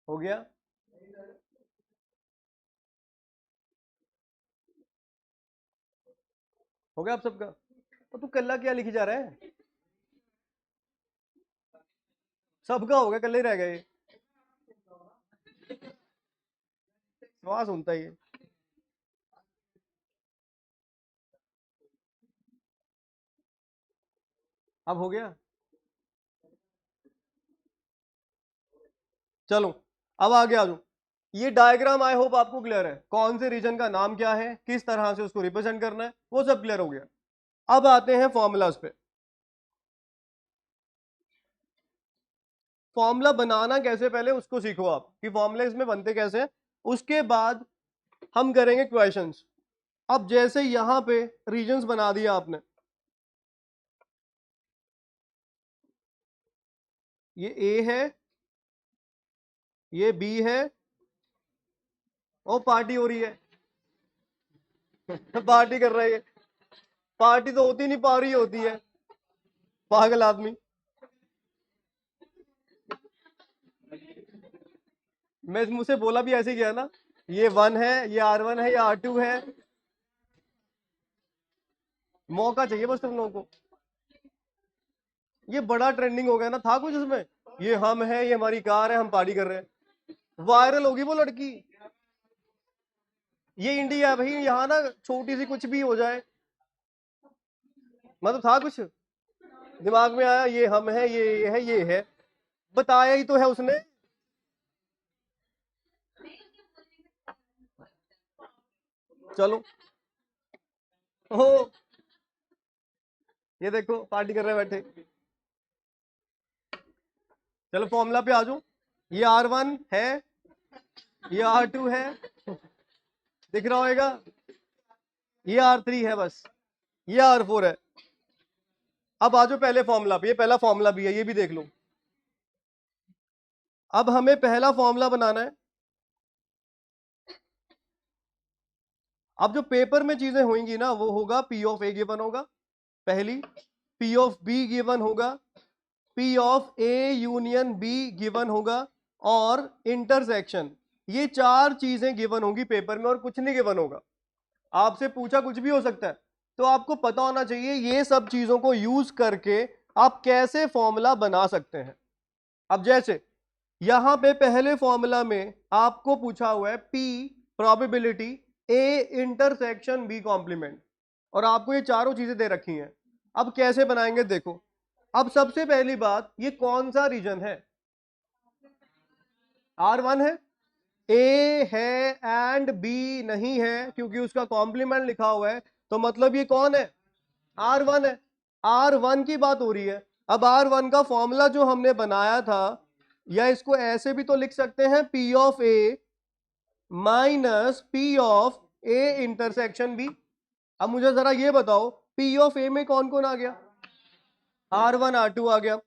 हो गया? हो गया आप सबका? तो तू कल्ला क्या लिखी जा रहा है? सबका हो गया, कल ही रह गए। वहां सुनता ही है। अब हो गया? चलो अब आगे आ जाओ। ये डायग्राम आई होप आपको क्लियर है, कौन से रीजन का नाम क्या है, किस तरह से उसको रिप्रेजेंट करना है, वो सब क्लियर हो गया। अब आते हैं फॉर्मूलाज पे। फॉर्मूला बनाना कैसे, पहले उसको सीखो आप कि फॉर्मूला इसमें बनते कैसे हैं। उसके बाद हम करेंगे क्वेश्चंस। अब जैसे यहां पे रीजन्स बना दिया आपने, ये ए है, ये बी है, और पार्टी हो रही है। पार्टी कर रही है, पार्टी तो होती नहीं, पा रही होती है, पागल आदमी। मैं मुझसे बोला भी ऐसे ही गया ना, ये 1 है, ये R1 है, ये R2 है। मौका चाहिए बस तुम लोगों को। ये बड़ा ट्रेंडिंग हो गया ना, था कुछ उसमें, ये हम है, ये हमारी कार है, हम पार्टी कर रहे हैं, वायरल होगी वो लड़की। ये इंडिया है भाई, यहाँ ना छोटी सी कुछ भी हो जाए, मतलब था कुछ। दिमाग में आया, ये हम है, ये है, ये है, बताया ही तो है उसने। चलो, ओ ये देखो पार्टी कर रहे हैं बैठे। चलो फॉर्मूला पे आ जाओ। ये R1 है, ये R2 है, दिख रहा होगा, ये R3 है, बस ये R4 है। अब आ जाओ पहले फॉर्मूला पे, ये पहला फॉर्मूला भी है, ये भी देख लो। अब हमें पहला फॉर्मूला बनाना है। अब जो पेपर में चीजें होंगी ना, वो होगा P ऑफ A गिवन होगा पहली, P ऑफ B गिवन होगा, P of A union B given होगा, और इंटरसेक्शन। ये चार चीजें गिवन होंगी पेपर में, और कुछ नहीं गिवन होगा। आपसे पूछा कुछ भी हो सकता है, तो आपको पता होना चाहिए ये सब चीजों को यूज करके आप कैसे फॉर्मूला बना सकते हैं। अब जैसे यहां पे पहले फॉर्मूला में आपको पूछा हुआ है P probability A intersection B complement, और आपको ये चारों चीजें दे रखी हैं। अब कैसे बनाएंगे देखो। अब सबसे पहली बात, ये कौन सा रीजन है? R1 है, A है एंड B नहीं है, क्योंकि उसका कॉम्प्लीमेंट लिखा हुआ है, तो मतलब ये कौन है? R1 है। R1 की बात हो रही है। अब R1 का फॉर्मूला जो हमने बनाया था, या इसको ऐसे भी तो लिख सकते हैं, P of A minus P of A intersection B। अब मुझे जरा ये बताओ, P ऑफ A में कौन कौन आ गया? R1 R2 आ गया।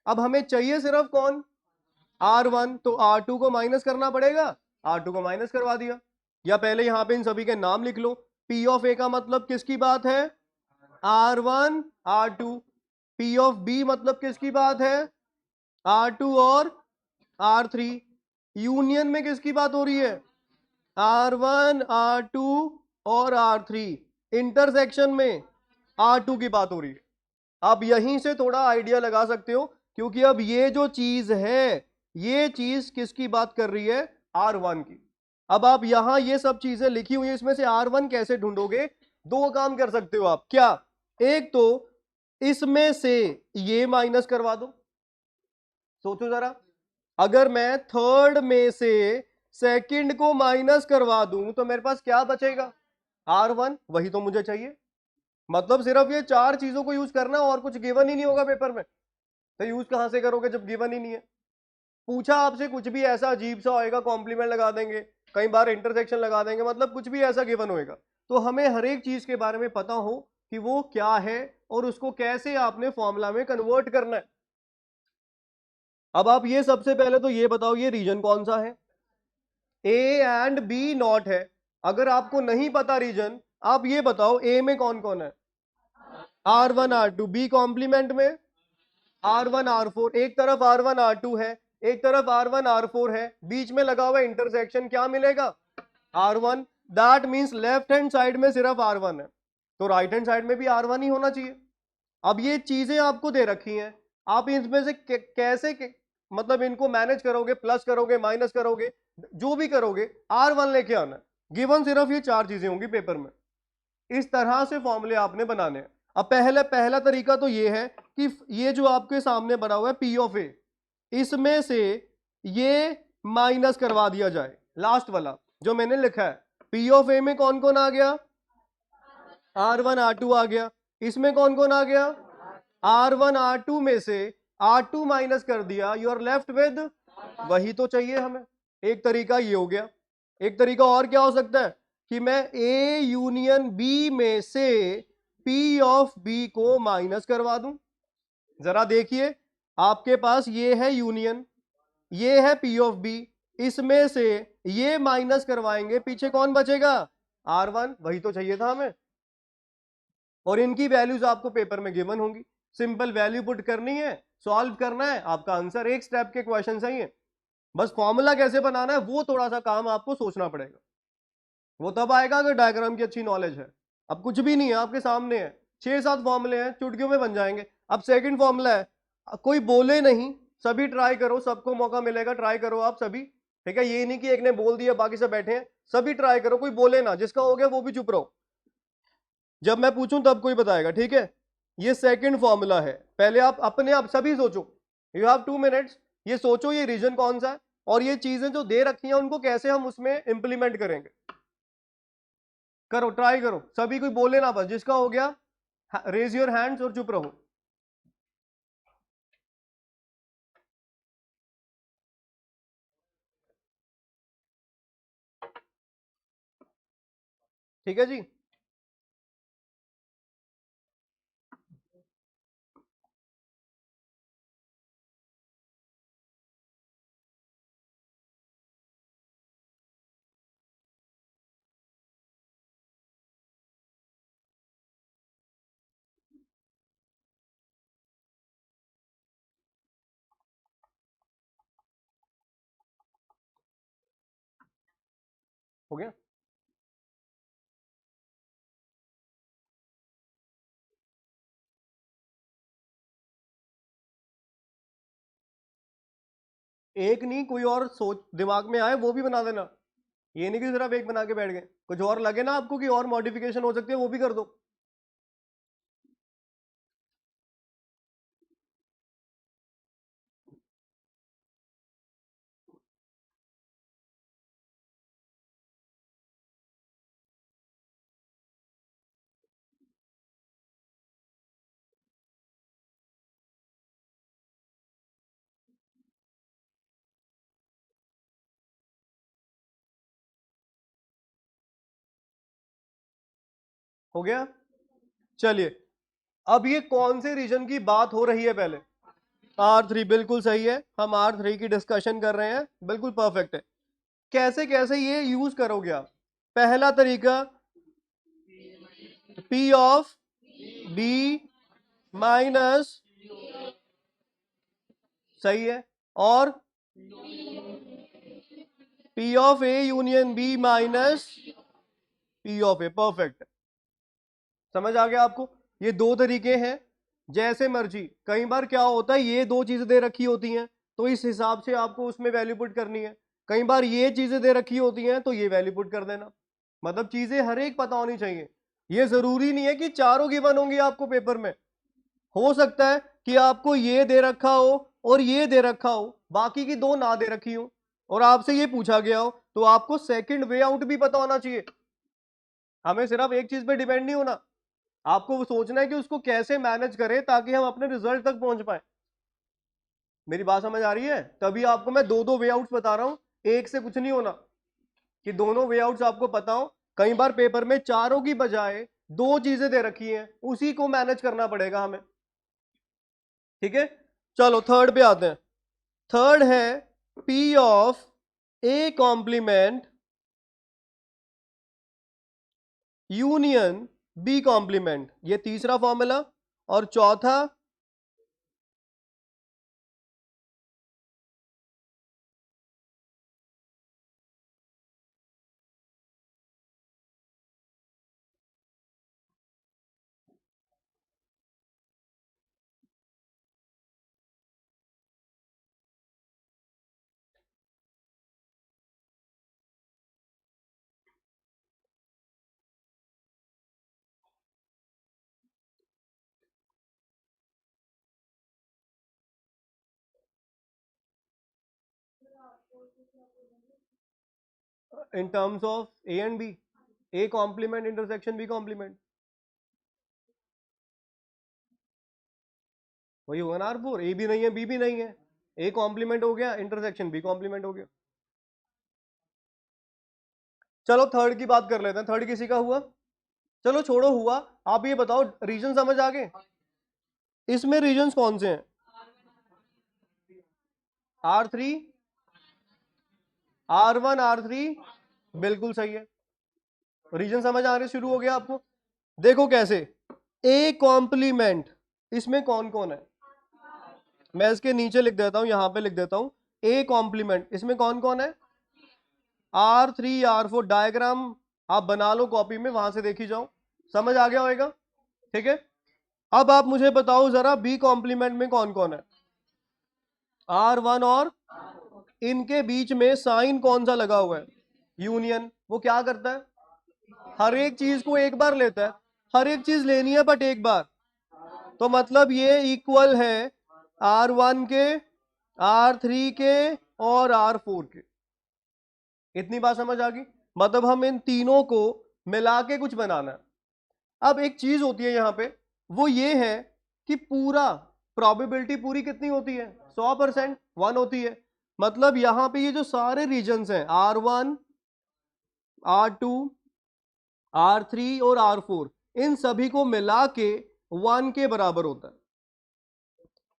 अब हमें चाहिए सिर्फ कौन? R1, तो R2 को माइनस करना पड़ेगा, R2 को माइनस करवा दिया। या पहले यहां पे इन सभी के नाम लिख लो। P ऑफ A का मतलब किसकी बात है? R1 R2। P of B मतलब किसकी बात है? R2 और R3। यूनियन में किसकी बात हो रही है? R1 R2 और R3। इंटरसेक्शन में R2 की बात हो रही है। आप यहीं से थोड़ा आइडिया लगा सकते हो, क्योंकि अब ये जो चीज है, ये चीज किसकी बात कर रही है? R1 की। अब आप यहां ये सब चीजें लिखी हुई है, इसमें से R1 कैसे ढूंढोगे? दो काम कर सकते हो आप। क्या? एक तो इसमें से ये माइनस करवा दो। सोचो जरा, अगर मैं थर्ड में से सेकंड को माइनस करवा दूं, तो मेरे पास क्या बचेगा? R1, वही तो मुझे चाहिए। मतलब सिर्फ ये चार चीजों को यूज करना, और कुछ गिवन ही नहीं होगा पेपर में, तो यूज कहां से करोगे जब गिवन ही नहीं है? पूछा आपसे कुछ भी ऐसा अजीब सा होएगा, कॉम्प्लीमेंट लगा देंगे, कई बार इंटरसेक्शन लगा देंगे, मतलब कुछ भी ऐसा गिवन होएगा। तो हमें हर एक चीज के बारे में पता हो कि वो क्या है, और उसको कैसे आपने फॉर्मूला में कन्वर्ट करना है। अब आप ये सबसे पहले तो ये बताओ, ये रीजन कौन सा है? ए एंड बी नॉट है। अगर आपको नहीं पता रीजन, आप ये बताओ ए में कौन कौन है? R1 R2। बी कॉम्प्लीमेंट में R1 R4। एक तरफ R1 R2 है, एक तरफ R1 R4 है, बीच में लगा हुआ इंटरसेक्शन, क्या मिलेगा? R1। That means left hand side में सिर्फ R1 है, तो राइट हैंड साइड में भी R1 ही होना चाहिए। अब ये चीजें आपको दे रखी हैं, आप इसमें से मतलब इनको मैनेज करोगे, प्लस करोगे, माइनस करोगे, जो भी करोगे, R1 लेके आना है। गिवन सिर्फ ये चार चीजें होंगी पेपर में। इस तरह से फॉर्मूले आपने बनाने हैं। अब पहला तरीका तो ये है कि ये जो आपके सामने बना हुआ है P ऑफ A, इसमें से ये माइनस करवा दिया जाए, लास्ट वाला जो मैंने लिखा है। P ऑफ A में कौन कौन आ गया? R1 R2 आ गया। इसमें कौन कौन आ गया? R1 R2 में से R2 माइनस कर दिया, यू आर लेफ्ट विद, वही तो चाहिए हमें। एक तरीका ये हो गया। एक तरीका और क्या हो सकता है कि मैं A यूनियन B में से P ऑफ B को माइनस करवा दूं। जरा देखिए, आपके पास ये है यूनियन, ये है P ऑफ B, इसमें से ये माइनस करवाएंगे, पीछे कौन बचेगा? R1, वही तो चाहिए था हमें। और इनकी वैल्यूज आपको पेपर में गिवन होंगी, सिंपल वैल्यू पुट करनी है, सॉल्व करना है, आपका आंसर। एक स्टेप के क्वेश्चन सही है। बस फॉर्मूला कैसे बनाना है, वो थोड़ा सा काम आपको सोचना पड़ेगा। वो तब आएगा अगर डायग्राम की अच्छी नॉलेज है। अब कुछ भी नहीं है, आपके सामने है, 6-7 फॉर्मूले हैं, चुटकियों में बन जाएंगे। अब सेकंड फॉर्मूला है, कोई बोले नहीं, सभी ट्राई करो, सबको मौका मिलेगा, ट्राई करो आप सभी, ठीक है? ये नहीं कि एक ने बोल दिया बाकी सब बैठे हैं, सभी ट्राई करो, कोई बोले ना, जिसका हो गया वो भी चुप रहो, जब मैं पूछूं तब कोई बताएगा, ठीक है? ये सेकंड फॉर्मूला है। पहले आप अपने आप सभी सोचो, यू हैव 2 मिनट्स, ये सोचो ये रीजन कौन सा है और ये चीजें जो दे रखी हैं उनको कैसे हम उसमें इंप्लीमेंट करेंगे। करो, ट्राई करो, सभी कोई बोले ना, बस जिसका हो गया रेज योर हैंड्स और चुप रहो। ठीक है जी। हो गया। एक नहीं, कोई और सोच दिमाग में आए वो भी बना देना, ये नहीं कि सिर्फ एक बना के बैठ गए। कुछ और लगे ना आपको कि और मॉडिफिकेशन हो सकती है, वो भी कर दो। हो गया। चलिए, अब ये कौन से रीजन की बात हो रही है पहले? R3, बिल्कुल सही है, हम R3 की डिस्कशन कर रहे हैं, बिल्कुल परफेक्ट है। कैसे कैसे ये यूज करोगे आप? पहला तरीका, P ऑफ B माइनस, सही है, और P of A union B minus P of A, perfect. समझ आ गया आपको? ये दो तरीके हैं, जैसे मर्जी। कई बार क्या होता है, ये दो चीजें दे रखी होती हैं तो इस हिसाब से आपको उसमें वैल्यू पुट करनी है। कई बार ये चीजें दे रखी होती हैं तो ये वैल्यू पुट कर देना। मतलब चीजें हर एक पता होनी चाहिए। ये जरूरी नहीं है कि चारों गिवन होंगी आपको पेपर में। हो सकता है कि आपको ये दे रखा हो और ये दे रखा हो, बाकी की दो ना दे रखी हो, और आपसे ये पूछा गया हो, तो आपको सेकंड वे आउट भी पता होना चाहिए। हमें सिर्फ एक चीज पे डिपेंड नहीं होना, आपको वो सोचना है कि उसको कैसे मैनेज करें ताकि हम अपने रिजल्ट तक पहुंच पाए। मेरी बात समझ आ रही है? तभी आपको मैं दो दो वे आउट्स बता रहा हूं, एक से कुछ नहीं होना, कि दोनों वे आउट्स आपको पता हो। कई बार पेपर में चारों की बजाय दो चीजें दे रखी हैं, उसी को मैनेज करना पड़ेगा हमें। ठीक है, चलो थर्ड पे आते हैं। थर्ड है P of A complement union B complement, ये तीसरा फॉर्मूला। और चौथा, in terms of A and B, A complement intersection B complement, वही होगा ना R4। A भी नहीं है B भी नहीं है, A कॉम्प्लीमेंट हो गया, इंटरसेक्शन B कॉम्प्लीमेंट हो गया। चलो थर्ड की बात कर लेते हैं। थर्ड किसी का हुआ? चलो छोड़ो हुआ, आप ये बताओ रीजन समझ आ गए? इसमें रीजन कौन से हैं? R3, R1, R3, बिल्कुल सही है। रीजन समझ आने शुरू हो गया आपको? देखो कैसे, ए कॉम्प्लीमेंट, इसमें कौन कौन है? मैं इसके नीचे लिख देता हूं, यहां पे लिख देता हूं। ए कॉम्प्लीमेंट, इसमें कौन कौन है? R3, R4, डायग्राम आप बना लो कॉपी में, वहां से देखी जाओ, समझ आ गया होगा। ठीक है, अब आप मुझे बताओ जरा बी कॉम्प्लीमेंट में कौन कौन है? R1 और इनके बीच में साइन कौन सा लगा हुआ है? यूनियन। वो क्या करता है? हर एक चीज को एक बार लेता है, हर एक चीज लेनी है बट एक बार। तो मतलब ये इक्वल है R1 के, R3 के और R4 के। इतनी बात समझ आ गई? मतलब हम इन तीनों को मिला के कुछ बनाना है। अब एक चीज होती है यहां पे, वो ये है कि पूरा प्रोबेबिलिटी पूरी कितनी होती है? 100%, 1 होती है। मतलब यहां पे ये जो सारे रीजन्स हैं R1, R2, R3 और R4, इन सभी को मिला के 1 के बराबर होता है।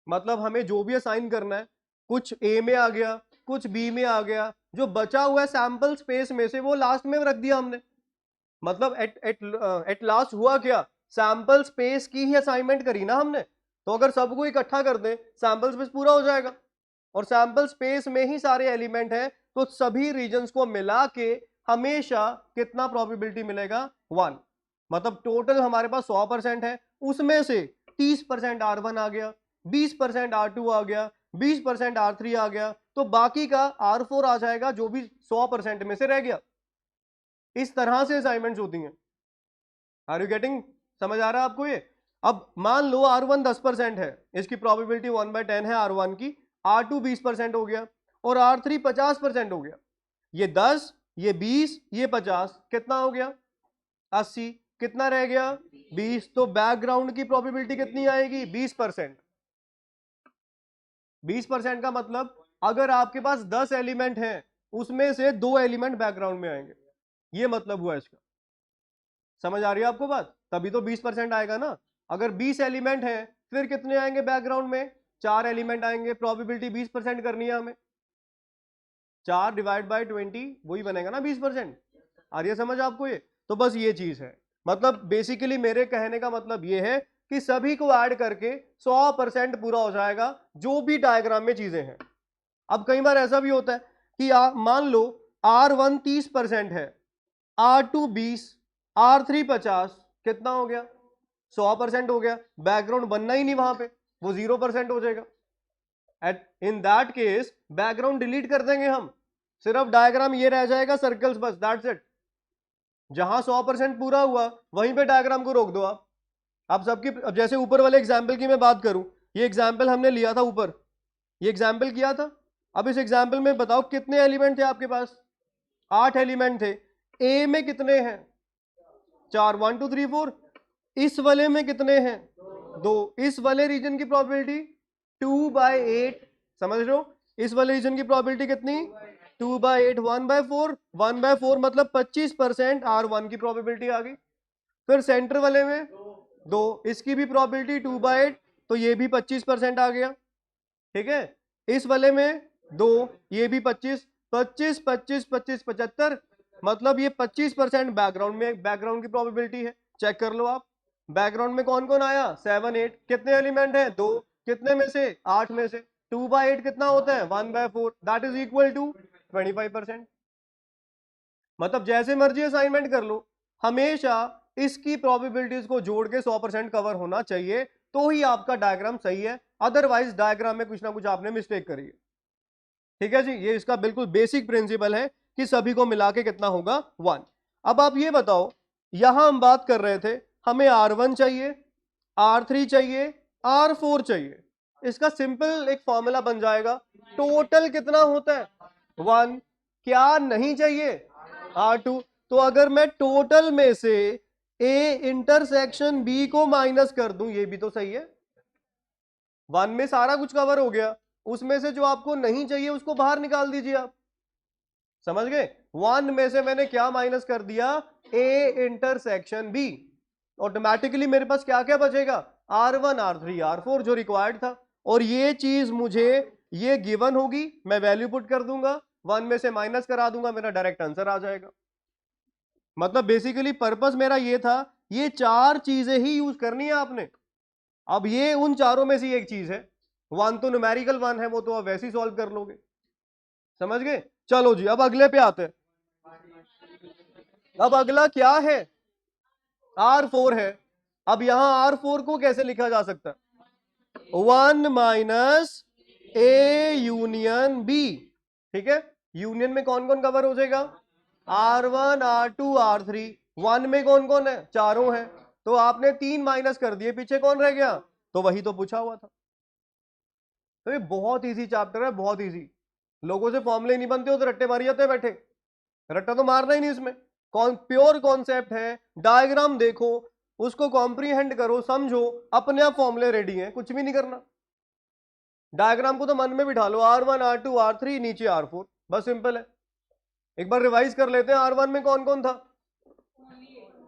मतलब हमें जो भी असाइन करना है, कुछ A में आ गया, कुछ B में आ गया, जो बचा हुआ है सैंपल स्पेस में से वो लास्ट में रख दिया हमने। मतलब एट लास्ट हुआ क्या? सैंपल स्पेस की ही असाइनमेंट करी ना हमने। तो अगर सबको इकट्ठा कर दें, सैंपल स्पेस पूरा हो जाएगा। और सैंपल स्पेस में ही सारे एलिमेंट हैं, तो सभी रीजन्स को मिला के हमेशा कितना प्रोबेबिलिटी मिलेगा? 1। मतलब टोटल हमारे पास 100% है, उसमें से 30% R1 आ गया, 20% R2 आ गया, 20% R3 आ गया, तो बाकी का R4 आ जाएगा, जो भी 100% में से रह गया। इस तरह से असाइनमेंट्स होती हैं। Are you getting? समझ आ रहा है आपको ये? अब मान लो R1 10% है, इसकी प्रोबेबिलिटी 1/10 है R1 की, R2 20% हो गया और R3 50% हो गया। ये 10, ये 20, ये 50, कितना हो गया? 80। कितना रह गया? 20। तो बैकग्राउंड की प्रोबेबिलिटी कितनी आएगी? 20%। 20% का मतलब अगर आपके पास 10 एलिमेंट हैं, उसमें से 2 एलिमेंट बैकग्राउंड में आएंगे। ये मतलब हुआ इसका। समझ आ रही है आपको बात? तभी तो 20% आएगा ना। अगर 20 एलिमेंट हैं, फिर कितने आएंगे बैकग्राउंड में? 4 एलिमेंट आएंगे। प्रोबेबिलिटी 20% करनी है हमें। 4 डिवाइड बाय 20 वही बनेगा ना 20%। आ रही है समझ आपको ये? तो बस ये चीज है। मतलब बेसिकली मेरे कहने का मतलब ये है कि सभी को ऐड करके 100% पूरा हो जाएगा, जो भी डायग्राम में चीजें हैं। अब कई बार ऐसा भी होता है कि मान लो R1 30% है, R2 20, R3 50, कितना हो गया? 100% हो गया। बैकग्राउंड बनना ही नहीं वहां पे, वो 0% हो जाएगा। In that case background delete कर देंगे हम, सिर्फ डायग्राम ये रह जाएगा, सर्कल्स बस, दैट्स इट। जहां 100% पूरा हुआ वहीं पे डायग्राम को रोक दो आप। अब सबकी, अब जैसे ऊपर वाले एग्जाम्पल की मैं बात करूं, ये एग्जाम्पल हमने लिया था ऊपर, ये एग्जाम्पल किया था। अब इस एग्जाम्पल में बताओ कितने एलिमेंट थे आपके पास? 8 एलिमेंट थे। ए में कितने हैं? 4, 1 2 3 4। इस वाले में कितने हैं? 2। इस वाले रीजन की प्रोबेबिलिटी 2/8। समझ रहे हो? इस वाले रीजन की प्रोबेबिलिटी कितनी? 2/8। 1/4। 1/4 मतलब 25% R1 की प्रोबेबिलिटी आ गई। फिर सेंटर वाले में 2, इसकी भी प्रोबेबिलिटी 2/8, तो ये भी 25% आ गया। ठीक है। इस वाले में 2, ये भी 25, 25 25 25 75, मतलब ये 25% बैकग्राउंड में, बैकग्राउंड की प्रोबेबिलिटी है। चेक कर लो आप, बैकग्राउंड में कौन कौन आया? 7 8। कितने एलिमेंट हैं? 2। कितने में से? 8 में से। 2/8 कितना होता है? 1/4, दैट इज इक्वल टू 25%। मतलब जैसे मर्जी असाइनमेंट कर लो, हमेशा इसकी प्रोबेबिलिटीज को जोड़ के 100% कवर होना चाहिए, तो ही आपका डायग्राम सही है। अदरवाइज डायग्राम में कुछ ना कुछ आपने मिस्टेक करी है। ठीक है जी, ये इसका बिल्कुल बेसिक प्रिंसिपल है कि सभी को मिला के कितना होगा? 1। अब आप ये बताओ, यहां हम बात कर रहे थे हमें R1 चाहिए, R3 चाहिए, R4 चाहिए। इसका सिंपल एक फॉर्मूला बन जाएगा, टोटल कितना होता है? 1। क्या नहीं चाहिए? R2। तो अगर मैं टोटल में से A इंटरसेक्शन B को माइनस कर दूं, ये भी तो सही है। 1 में सारा कुछ कवर हो गया, उसमें से जो आपको नहीं चाहिए उसको बाहर निकाल दीजिए आप। समझ गए? 1 में से मैंने क्या माइनस कर दिया? A intersection B। ऑटोमेटिकली मेरे पास क्या क्या बचेगा? R1 R3 R4 जो रिक्वायर्ड था। और ये चीज मुझे ये गिवन होगी, मैं वैल्यू पुट कर दूंगा, 1 में से माइनस करा दूंगा, मेरा डायरेक्ट आंसर आ जाएगा। मतलब बेसिकली पर्पस मेरा ये था, ये 4 चीजें ही यूज करनी है आपने। अब ये उन चारों में से एक चीज है। 1 तो न्यूमेरिकल 1 है, वो तो आप वैसे ही सॉल्व कर लोगे। समझ गए? चलो जी, अब अगले पे आते हैं। अब अगला क्या है? R4 है। अब यहां R4 को कैसे लिखा जा सकता है? 1 माइनस A यूनियन B। ठीक है। यूनियन में कौन कौन कवर हो जाएगा? R1 R2 R3। 1 में कौन कौन है? चारों हैं, तो आपने 3 माइनस कर दिए, पीछे कौन रह गया? तो वही तो पूछा हुआ था। तो ये बहुत इजी चैप्टर है, बहुत इजी। लोगों से फॉर्मूले नहीं बनते हो तो रट्टे मारी जाते हैं बैठे, रट्टा तो मारना ही नहीं इसमें। प्योर कॉन्सेप्ट है, डायग्राम देखो, उसको कॉम्प्रीहेंड करो, समझो, अपने आप फॉर्मूले रेडी हैं, कुछ भी नहीं करना। डायग्राम को तो मन में बिठा लो, R1 R2 R3 नीचे R4, बस सिंपल है। एक बार रिवाइज कर लेते हैं, R1 में कौन कौन था?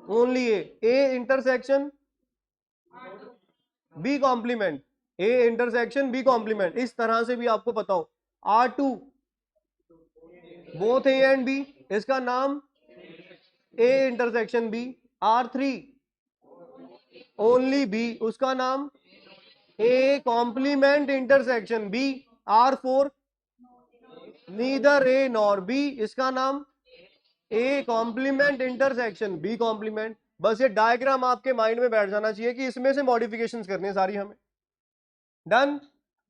Only A intersection B complement, A intersection B complement, इस तरह से भी आपको पता हो। R2 both A and B, इसका नाम A intersection B. R3 only B, उसका नाम A complement intersection B. R4 neither A nor B, इसका नाम A complement intersection B complement. बस ये डायग्राम आपके माइंड में बैठ जाना चाहिए कि इसमें से मॉडिफिकेशंस करनी है सारी हमें। डन।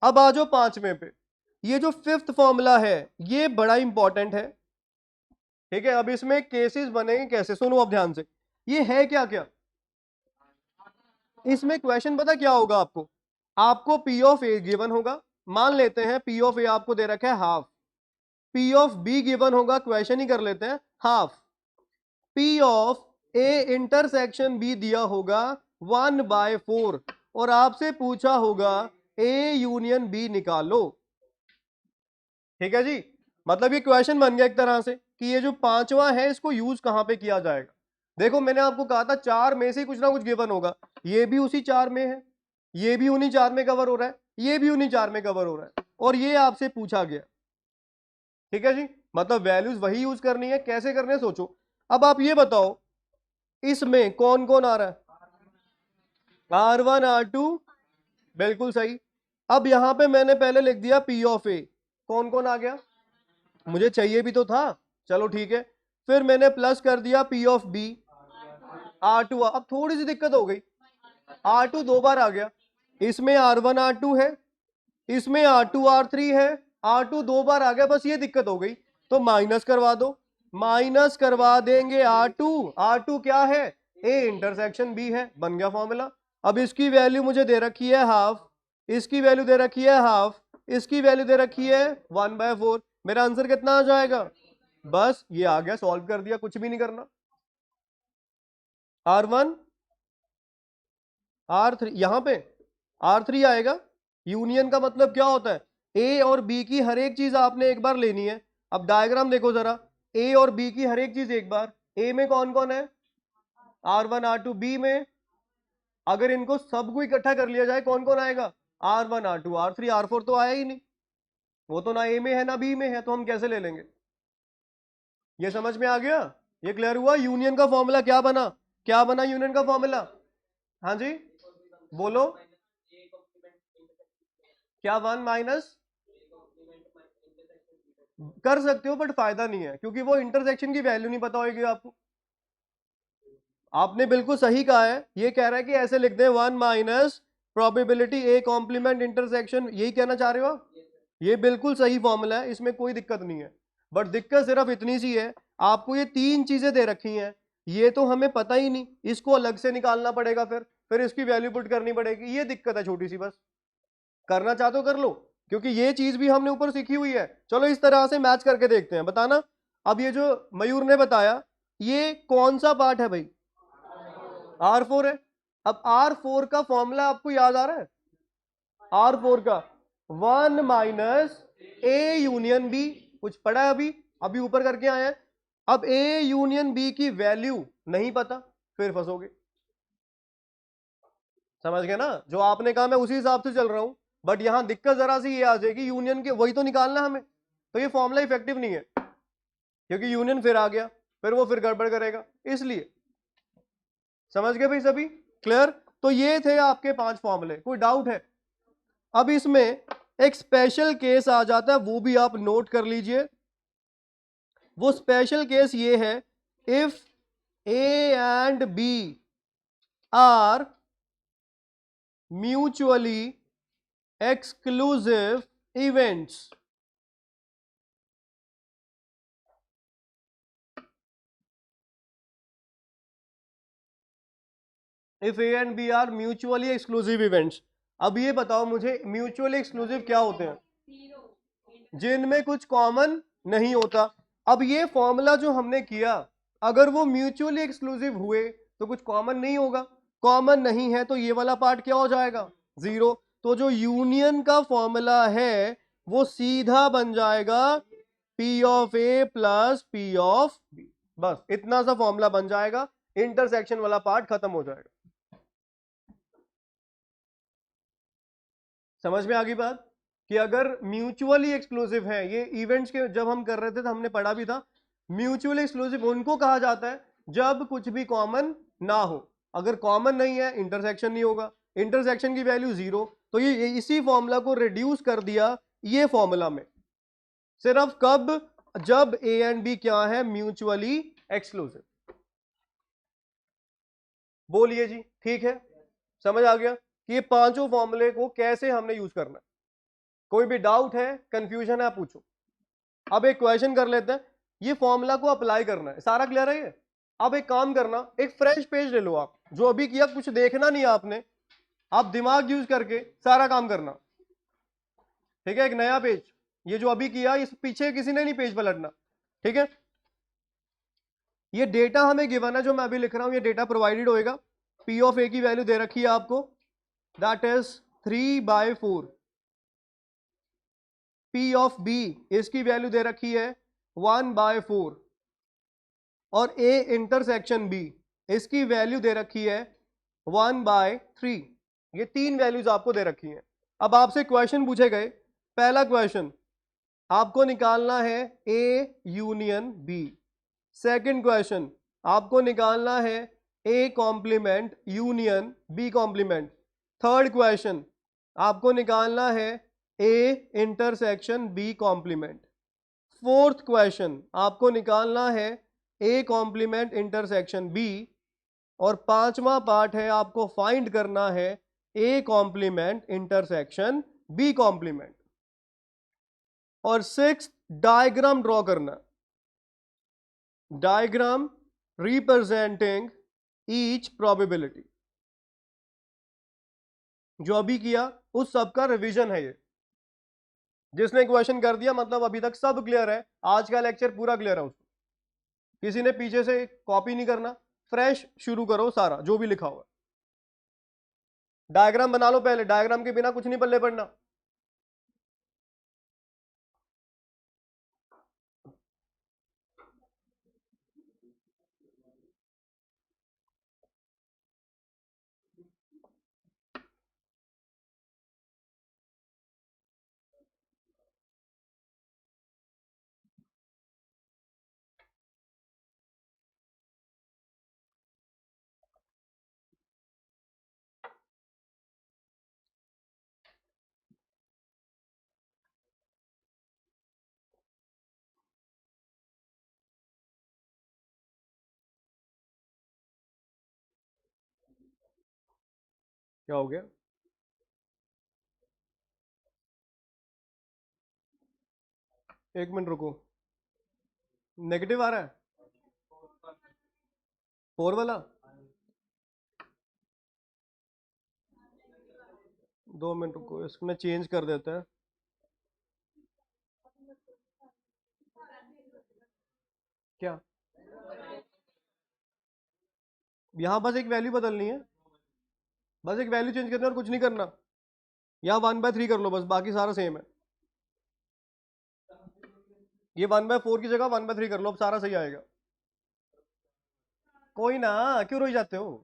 अब आ जाओ पांचवें पे। ये जो फिफ्थ फॉर्मूला है ये बड़ा इंपॉर्टेंट है, ठीक है। अब इसमें केसेस बनेंगे कैसे, सुनो अब ध्यान से। ये है क्या क्या, इसमें क्वेश्चन पता क्या होगा आपको? आपको पी ऑफ ए गिवन होगा, मान लेते हैं पी ऑफ ए आपको दे रखा है half. P of B given होगा, क्वेश्चन ही कर लेते हैं, half. P of A intersection B दिया होगा 1/4, और आपसे पूछा होगा ए यूनियन बी निकालो। ठीक है जी। मतलब ये क्वेश्चन बन गया एक तरह से कि ये जो पांचवा है इसको यूज कहां पे किया जाएगा। देखो मैंने आपको कहा था चार में से कुछ ना कुछ गिवन होगा, ये भी उसी चार में है, ये भी उन्हीं चार में कवर हो रहा है, ये भी उन्हीं चार में कवर हो रहा है, और ये आपसे पूछा गया। ठीक है जी। मतलब वैल्यूज वही यूज करनी है, कैसे करने है सोचो। अब आप ये बताओ इसमें कौन कौन आ रहा है? R1 R2, बिल्कुल सही। अब यहां पे मैंने पहले लिख दिया P ऑफ ए, कौन कौन आ गया? मुझे चाहिए भी तो था, चलो ठीक है। फिर मैंने प्लस कर दिया P ऑफ बी, R2। अब थोड़ी सी दिक्कत हो गई, R2 दो बार आ गया, इसमें R1 R2 है, इसमें R2 R3 है, R2 दो बार आ गया, बस ये दिक्कत हो गई। तो माइनस करवा दो, माइनस करवा देंगे R2। R2 क्या है? ए इंटरसेक्शन बी है, बन गया फॉर्मूला। अब इसकी वैल्यू मुझे दे रखी है हाफ, इसकी वैल्यू दे रखी है हाफ, इसकी वैल्यू दे रखी है 1/4। मेरा आंसर कितना आ जाएगा? बस ये आ गया, सॉल्व कर दिया, कुछ भी नहीं करना। R1 R3, यहां पे R3 आएगा। यूनियन का मतलब क्या होता है? ए और बी की हर एक चीज आपने एक बार लेनी है। अब डायग्राम देखो जरा, ए और बी की हर एक चीज एक बार। ए में कौन कौन है? R1 R2। बी में अगर इनको सबको इकट्ठा कर लिया जाए कौन कौन आएगा? R1 R2 R3 R4 तो आया ही नहीं, वो तो ना ए में है ना बी में है, तो हम कैसे ले लेंगे? ये समझ में आ गया? ये क्लियर हुआ? यूनियन का फॉर्मूला क्या बना? क्या बना यूनियन का फॉर्मूला? हाँ जी बोलो। क्या 1 माइनस कर सकते हो, बट फायदा नहीं है, क्योंकि वो इंटरसेक्शन की वैल्यू नहीं पता होगी आपको। आपने बिल्कुल सही कहा है, ये कह रहा है कि ऐसे लिख दें 1 minus probability A complement intersection, यही कहना चाह रहे हो आप? ये बिल्कुल सही फॉर्मूला है, इसमें कोई दिक्कत नहीं है। बट दिक्कत सिर्फ इतनी सी है, आपको ये तीन चीजें दे रखी हैं, ये तो हमें पता ही नहीं, इसको अलग से निकालना पड़ेगा, फिर इसकी वैल्यू पुट करनी पड़ेगी। ये दिक्कत है छोटी सी, बस करना चाहते हो कर लो, क्योंकि ये चीज भी हमने ऊपर सीखी हुई है। चलो इस तरह से मैच करके देखते हैं, बताना। अब ये जो मयूर ने बताया, ये कौन सा पार्ट है भाई? R4 है। अब R4 का फॉर्मूला आपको याद आ रहा है? R4 का 1 माइनस ए यूनियन बी, कुछ पढ़ा है अभी? अभी ऊपर करके आए हैं। अब ए यूनियन बी की वैल्यू नहीं पता, फिर फंसोगे। समझ गए ना? जो आपने कहा मैं उसी हिसाब से चल रहा हूं, बट यहां दिक्कत जरा सी ये आ जाएगी, यूनियन के वही तो निकालना हमें, तो ये फॉर्मूला इफेक्टिव नहीं है, क्योंकि यूनियन फिर आ गया, फिर वो फिर गड़बड़ करेगा, इसलिए। समझ गए भाई सभी? क्लियर? तो ये थे आपके 5 फॉर्मूले, कोई डाउट है? अब इसमें एक स्पेशल केस आ जाता है, वो भी आप नोट कर लीजिए। वो स्पेशल केस ये है, if A and B are mutually exclusive events. If A and B are mutually exclusive events, अब ये बताओ मुझे, म्यूचुअली एक्सक्लूसिव क्या होते हैं? जिनमें कुछ कॉमन नहीं होता। अब ये फॉर्मूला जो हमने किया, अगर वो म्यूचुअली एक्सक्लूसिव हुए तो कुछ कॉमन नहीं होगा, कॉमन नहीं है तो ये वाला पार्ट क्या हो जाएगा? जीरो। तो जो यूनियन का फॉर्मूला है वो सीधा बन जाएगा P of A plus P of B. बस इतना सा फॉर्मूला बन जाएगा, इंटरसेक्शन वाला पार्ट खत्म हो जाएगा। समझ में आ गई बात? कि अगर म्यूचुअली एक्सक्लूसिव है, ये इवेंट्स के जब हम कर रहे थे तो हमने पढ़ा भी था, म्यूचुअली एक्सक्लूसिव उनको कहा जाता है जब कुछ भी कॉमन ना हो। अगर कॉमन नहीं है, इंटरसेक्शन नहीं होगा, इंटरसेक्शन की वैल्यू जीरो। तो ये इसी फॉर्मूला को रिड्यूस कर दिया ये फॉर्मूला में, सिर्फ कब? जब ए एंड बी क्या है? Mutually exclusive. बोलिए जी, ठीक है? समझ आ गया कि ये पांचों फॉर्मूले को कैसे हमने यूज करना है? कोई भी डाउट है, कंफ्यूजन है, पूछो। अब एक क्वेश्चन कर लेते हैं, ये फॉर्मूला को अप्लाई करना है, सारा क्लियर है ये? अब एक काम करना, एक फ्रेश पेज ले लो आप, जो अभी किया कुछ देखना नहीं है आपने, आप दिमाग यूज करके सारा काम करना। ठीक है? एक नया पेज, ये जो अभी किया इस पीछे किसी ने नहीं पेज पलटना। ठीक है? ये डेटा हमें गिवन है, जो मैं अभी लिख रहा हूं ये डेटा प्रोवाइडेड होएगा। पी ऑफ ए की वैल्यू दे रखी है आपको, that is 3/4। P of B, इसकी वैल्यू दे रखी है 1/4। और ए इंटरसेक्शन बी, इसकी वैल्यू दे रखी है 1/3। ये तीन वैल्यूज आपको दे रखी हैं। अब आपसे क्वेश्चन पूछे गए, पहला क्वेश्चन आपको निकालना है A union B. Second question आपको निकालना है A complement union B complement. Third question आपको निकालना है A intersection B complement. Fourth question आपको निकालना है ए कॉम्प्लीमेंट इंटरसेक्शन बी। और पांचवा पार्ट है आपको फाइंड करना है A complement intersection B complement. और सिक्स, डायग्राम ड्रॉ करना, डायग्राम रिप्रेजेंटिंग ईच प्रोबेबिलिटी। जो अभी किया उस सब का रिवीजन है ये। जिसने क्वेश्चन कर दिया मतलब अभी तक सब क्लियर है, आज का लेक्चर पूरा क्लियर है उसको। किसी ने पीछे से कॉपी नहीं करना, फ्रेश शुरू करो सारा जो भी लिखा हुआ है। डायग्राम बना लो पहले, डायग्राम के बिना कुछ नहीं पल्ले पड़ना। क्या हो गया? एक मिनट रुको, नेगेटिव आ रहा है फोर वाला। 2 मिनट रुको, इसमें चेंज कर देते हैं। क्या? यहां बस एक वैल्यू बदलनी है, बस एक वैल्यू चेंज करनी है और कुछ नहीं करना। यहाँ 1/3 कर लो बस, बाकी सारा सेम है। ये 1/4 की जगह 1/3 कर लो, अब सारा सही आएगा। कोई ना, क्यों रोई जाते हो?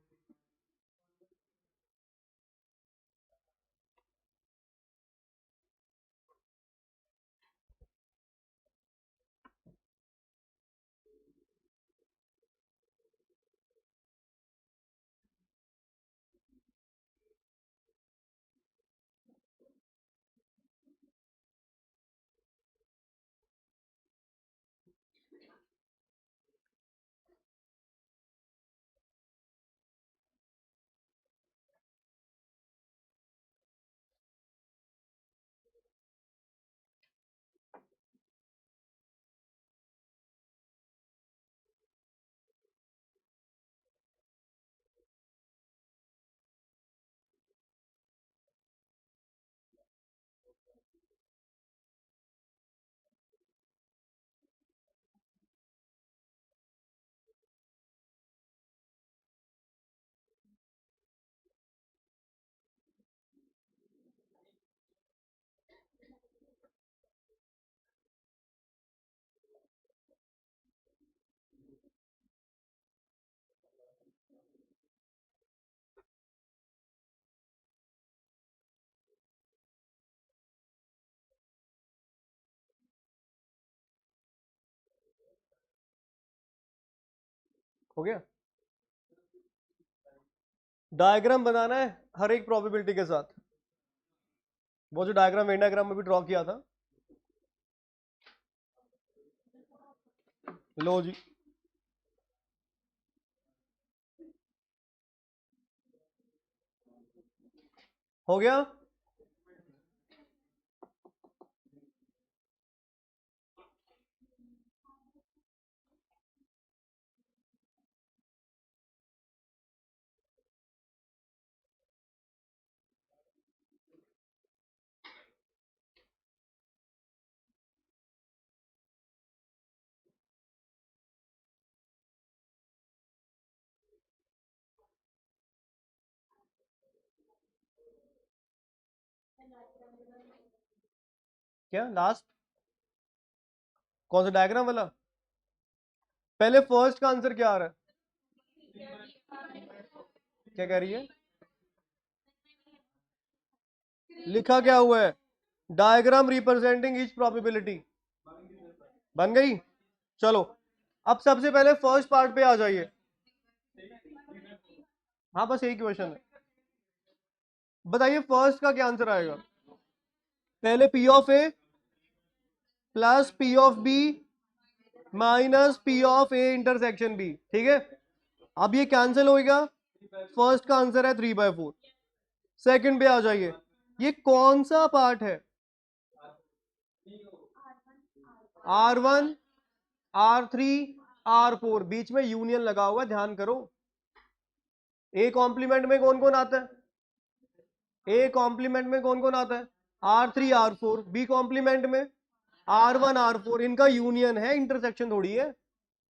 हो गया। डायग्राम बनाना है हर एक प्रोबेबिलिटी के साथ, वो जो डायग्राम वेन डायग्राम में भी ड्रॉ किया था। लो जी, हो गया। क्या लास्ट कौन सा डायग्राम वाला? पहले फर्स्ट का आंसर क्या आ रहा है? क्या कह रही है? लिखा क्या हुआ है? Diagram representing each probability. बन गई? चलो, अब सबसे पहले फर्स्ट पार्ट पे आ जाइए। हाँ, बस यही क्वेश्चन है। बताइए फर्स्ट का क्या आंसर आएगा? पहले P of A plus P of B minus P of A intersection B, ठीक है। अब ये कैंसिल होएगा, फर्स्ट का आंसर है 3/4। सेकंड पे आ जाइए, ये कौन सा पार्ट है? R1 R3 R4, बीच में यूनियन लगा हुआ, ध्यान करो। ए कॉम्प्लीमेंट में कौन कौन आता है? ए कॉम्प्लीमेंट में कौन कौन आता है? R3 R4। बी कॉम्प्लीमेंट में R1 R4। इनका यूनियन है, इंटरसेक्शन थोड़ी है।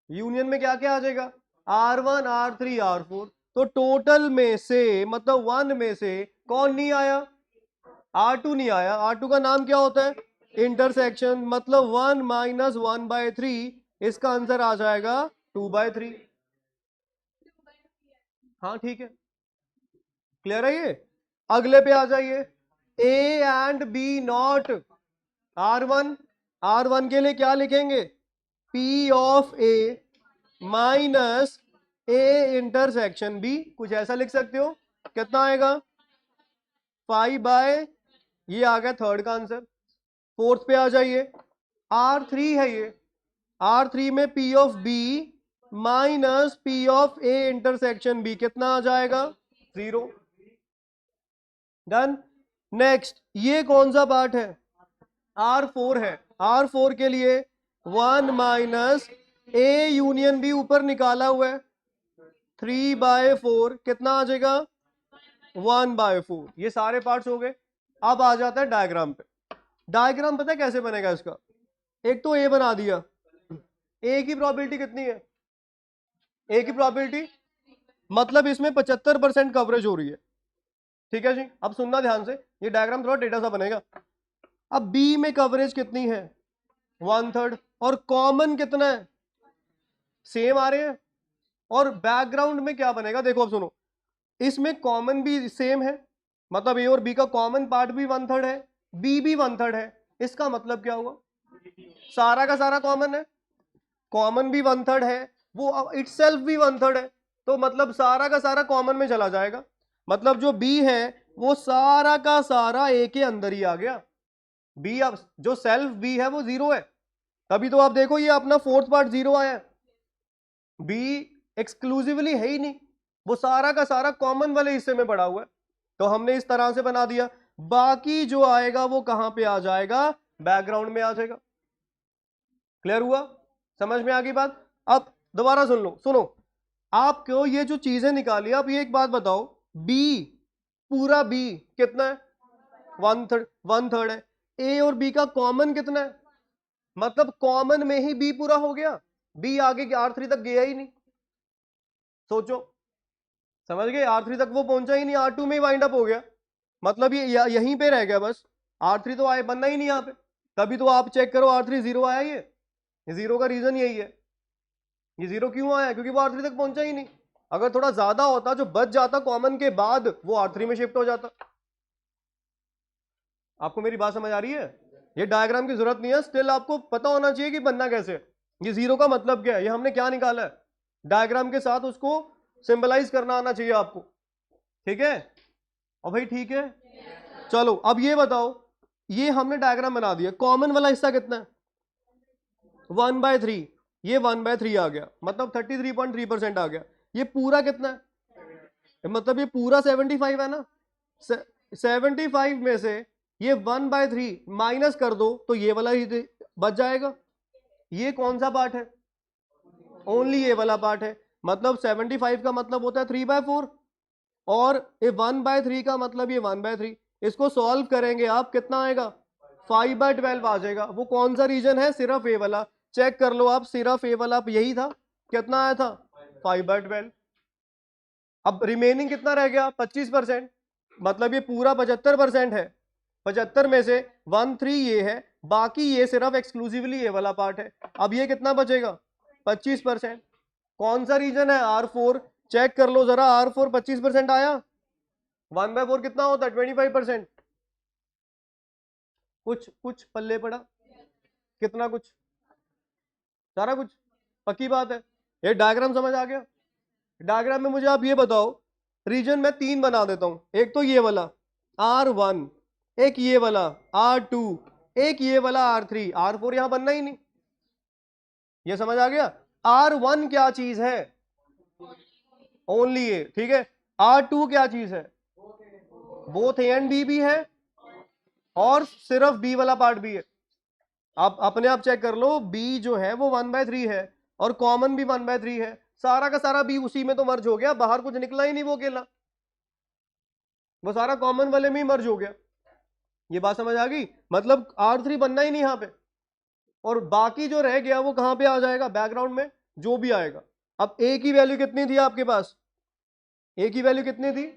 यूनियन में क्या क्या आ जाएगा? R1 R3 R4। तो टोटल में से, मतलब 1 में से कौन नहीं आया? R2 नहीं आया। R2 का नाम क्या होता है? इंटरसेक्शन। मतलब 1 माइनस 1/3, इसका आंसर आ जाएगा 2/3। हाँ ठीक है, क्लियर है ये। अगले पे आ जाइए, ए and B not R1। R1 के लिए क्या लिखेंगे? P of A minus A intersection B, कुछ ऐसा लिख सकते हो। कितना आएगा? 5/, ये आ गया थर्ड का आंसर। फोर्थ पे आ जाइए, R3 है ये। R3 में P of B minus P of A intersection B, कितना आ जाएगा? 0। डन। नेक्स्ट, ये कौन सा पार्ट है? R4 है। R4 के लिए 1 माइनस ए यूनियन बी ऊपर निकाला हुआ है, 3/4, कितना आ जाएगा? 1/4। ये सारे पार्ट्स हो गए। अब आ जाता है डायग्राम पे। डायग्राम पता है कैसे बनेगा इसका? एक तो ए बना दिया। ए की प्रोबेबिलिटी कितनी है? ए की प्रोबेबिलिटी मतलब इसमें 75% कवरेज हो रही है, ठीक है जी। अब सुनना ध्यान से, ये डायग्राम थोड़ा टेढ़ा सा बनेगा। अब बी में कवरेज कितनी है? 1/3। और कॉमन कितना है? सेम आ रहे हैं। और बैकग्राउंड में क्या बनेगा देखो, अब सुनो। इसमें कॉमन भी सेम है, मतलब ए और बी का कॉमन पार्ट भी 1/3 है, बी भी 1/3 है। इसका मतलब क्या हुआ? सारा का सारा कॉमन है, कॉमन भी 1/3 है, वो इटसेल्फ भी 1/3 है। तो मतलब सारा का सारा कॉमन में चला जाएगा। मतलब जो बी है वो सारा का सारा ए के अंदर ही आ गया। बी, अब जो सेल्फ बी है वो 0 है। तभी तो आप देखो ये अपना फोर्थ पार्ट 0 आया है। बी एक्सक्लूसिवली है ही नहीं, वो सारा का सारा कॉमन वाले हिस्से में पड़ा हुआ है। तो हमने इस तरह से बना दिया। बाकी जो आएगा वो कहां पे आ जाएगा? बैकग्राउंड में आ जाएगा। क्लियर हुआ? समझ में आ गई बात? अब दोबारा सुन लो, सुनो। आपको ये जो चीजें निकाली, आप ये एक बात बताओ, बी, पूरा बी कितना है? 1/3। 1/3 है। ए और बी का कॉमन कितना है? मतलब कॉमन में ही बी पूरा हो गया, बी आगे R3 तक गया ही नहीं। सोचो, समझ गए? R3 तक वो पहुंचा ही नहीं, R2 में ही वाइंड अप हो गया। मतलब ये यहीं पे रह गया बस। R3 तो आए बनना ही नहीं यहाँ पे। तभी तो आप चेक करो R3 0 आया। ये 0 का रीजन यही है। ये 0 क्यों आया? क्योंकि वो R3 तक पहुंचा ही नहीं। अगर थोड़ा ज्यादा होता, जो बच जाता कॉमन के बाद, वो R3 में शिफ्ट हो जाता। आपको मेरी बात समझ आ रही है? ये डायग्राम की जरूरत नहीं है, स्टिल आपको पता होना चाहिए कि बनना कैसे। ये 0 का मतलब क्या है, ये हमने क्या निकाला है? डायग्राम के साथ उसको सिंबलाइज करना आना चाहिए आपको, ठीक है? और भाई ठीक है, चलो अब ये बताओ, ये हमने डायग्राम बना दिया, कॉमन वाला हिस्सा कितना है? 1/3, ये 1/3 आ गया, मतलब 33.3% आ गया। ये पूरा कितना है? मतलब ये पूरा 75 है ना? 75 में से ये 1/3 माइनस कर दो तो ये वाला ही बच जाएगा। ये कौन सा पार्ट है? ओनली ये वाला पार्ट है। मतलब 75 का मतलब होता है 3/4 और ये 1/3 का मतलब ये 1/3। इसको सॉल्व करेंगे आप, कितना आएगा? 5/12 आ जाएगा। वो कौन सा रीजन है? सिर्फ ए वाला। चेक कर लो आप, सिर्फ ए वाला यही था। कितना आया था? 5/12। अब रिमेनिंग कितना रह गया? 25%। मतलब ये पूरा 75% है। 75 में से 13 ये है, बाकी ये सिर्फ एक्सक्लूसिवली ये वाला पार्ट है। अब ये कितना बचेगा? 25%। कौन सा रीजन है? R4। चेक कर लो जरा, R4 25% आया। 1/4 कितना होता है? 25%। कुछ कुछ पल्ले पड़ा? कितना कुछ? सारा कुछ? पक्की बात है? ये डायग्राम समझ आ गया? डायग्राम में मुझे आप ये बताओ, रीजन मैं 3 बना देता हूं। एक तो ये वाला R1, एक ये वाला R2, एक ये वाला R3। R4 यहां बनना ही नहीं। ये समझ आ गया? R1 क्या चीज है? ओनली ए, ठीक है। R2 क्या चीज है? बोथ ए एंड बी भी है और सिर्फ बी वाला पार्ट भी है। आप अपने आप चेक कर लो, बी जो है वो 1/3 है और कॉमन भी 1/3 है। सारा का सारा बी उसी में तो मर्ज हो गया, बाहर कुछ निकला ही नहीं वो अकेला, वो सारा कॉमन वाले में ही मर्ज हो गया। ये बात समझ आ गई? मतलब R3 बनना ही नहीं यहां पे, और बाकी जो रह गया वो कहां पे आ जाएगा? बैकग्राउंड में जो भी आएगा। अब ए की वैल्यू कितनी थी आपके पास? ए की वैल्यू कितनी थी?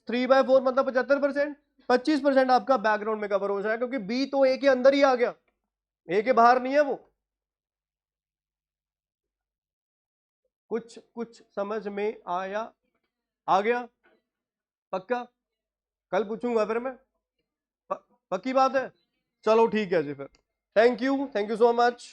3/4, मतलब 75%। 25% आपका बैकग्राउंड में कवर हो जाएगा, क्योंकि बी तो ए के अंदर ही आ गया, ए के बाहर नहीं है वो। कुछ कुछ समझ में आया? आ गया? पक्का? कल पूछूंगा फिर मैं। पक्की बात है? चलो ठीक है जी फिर। Thank you so much.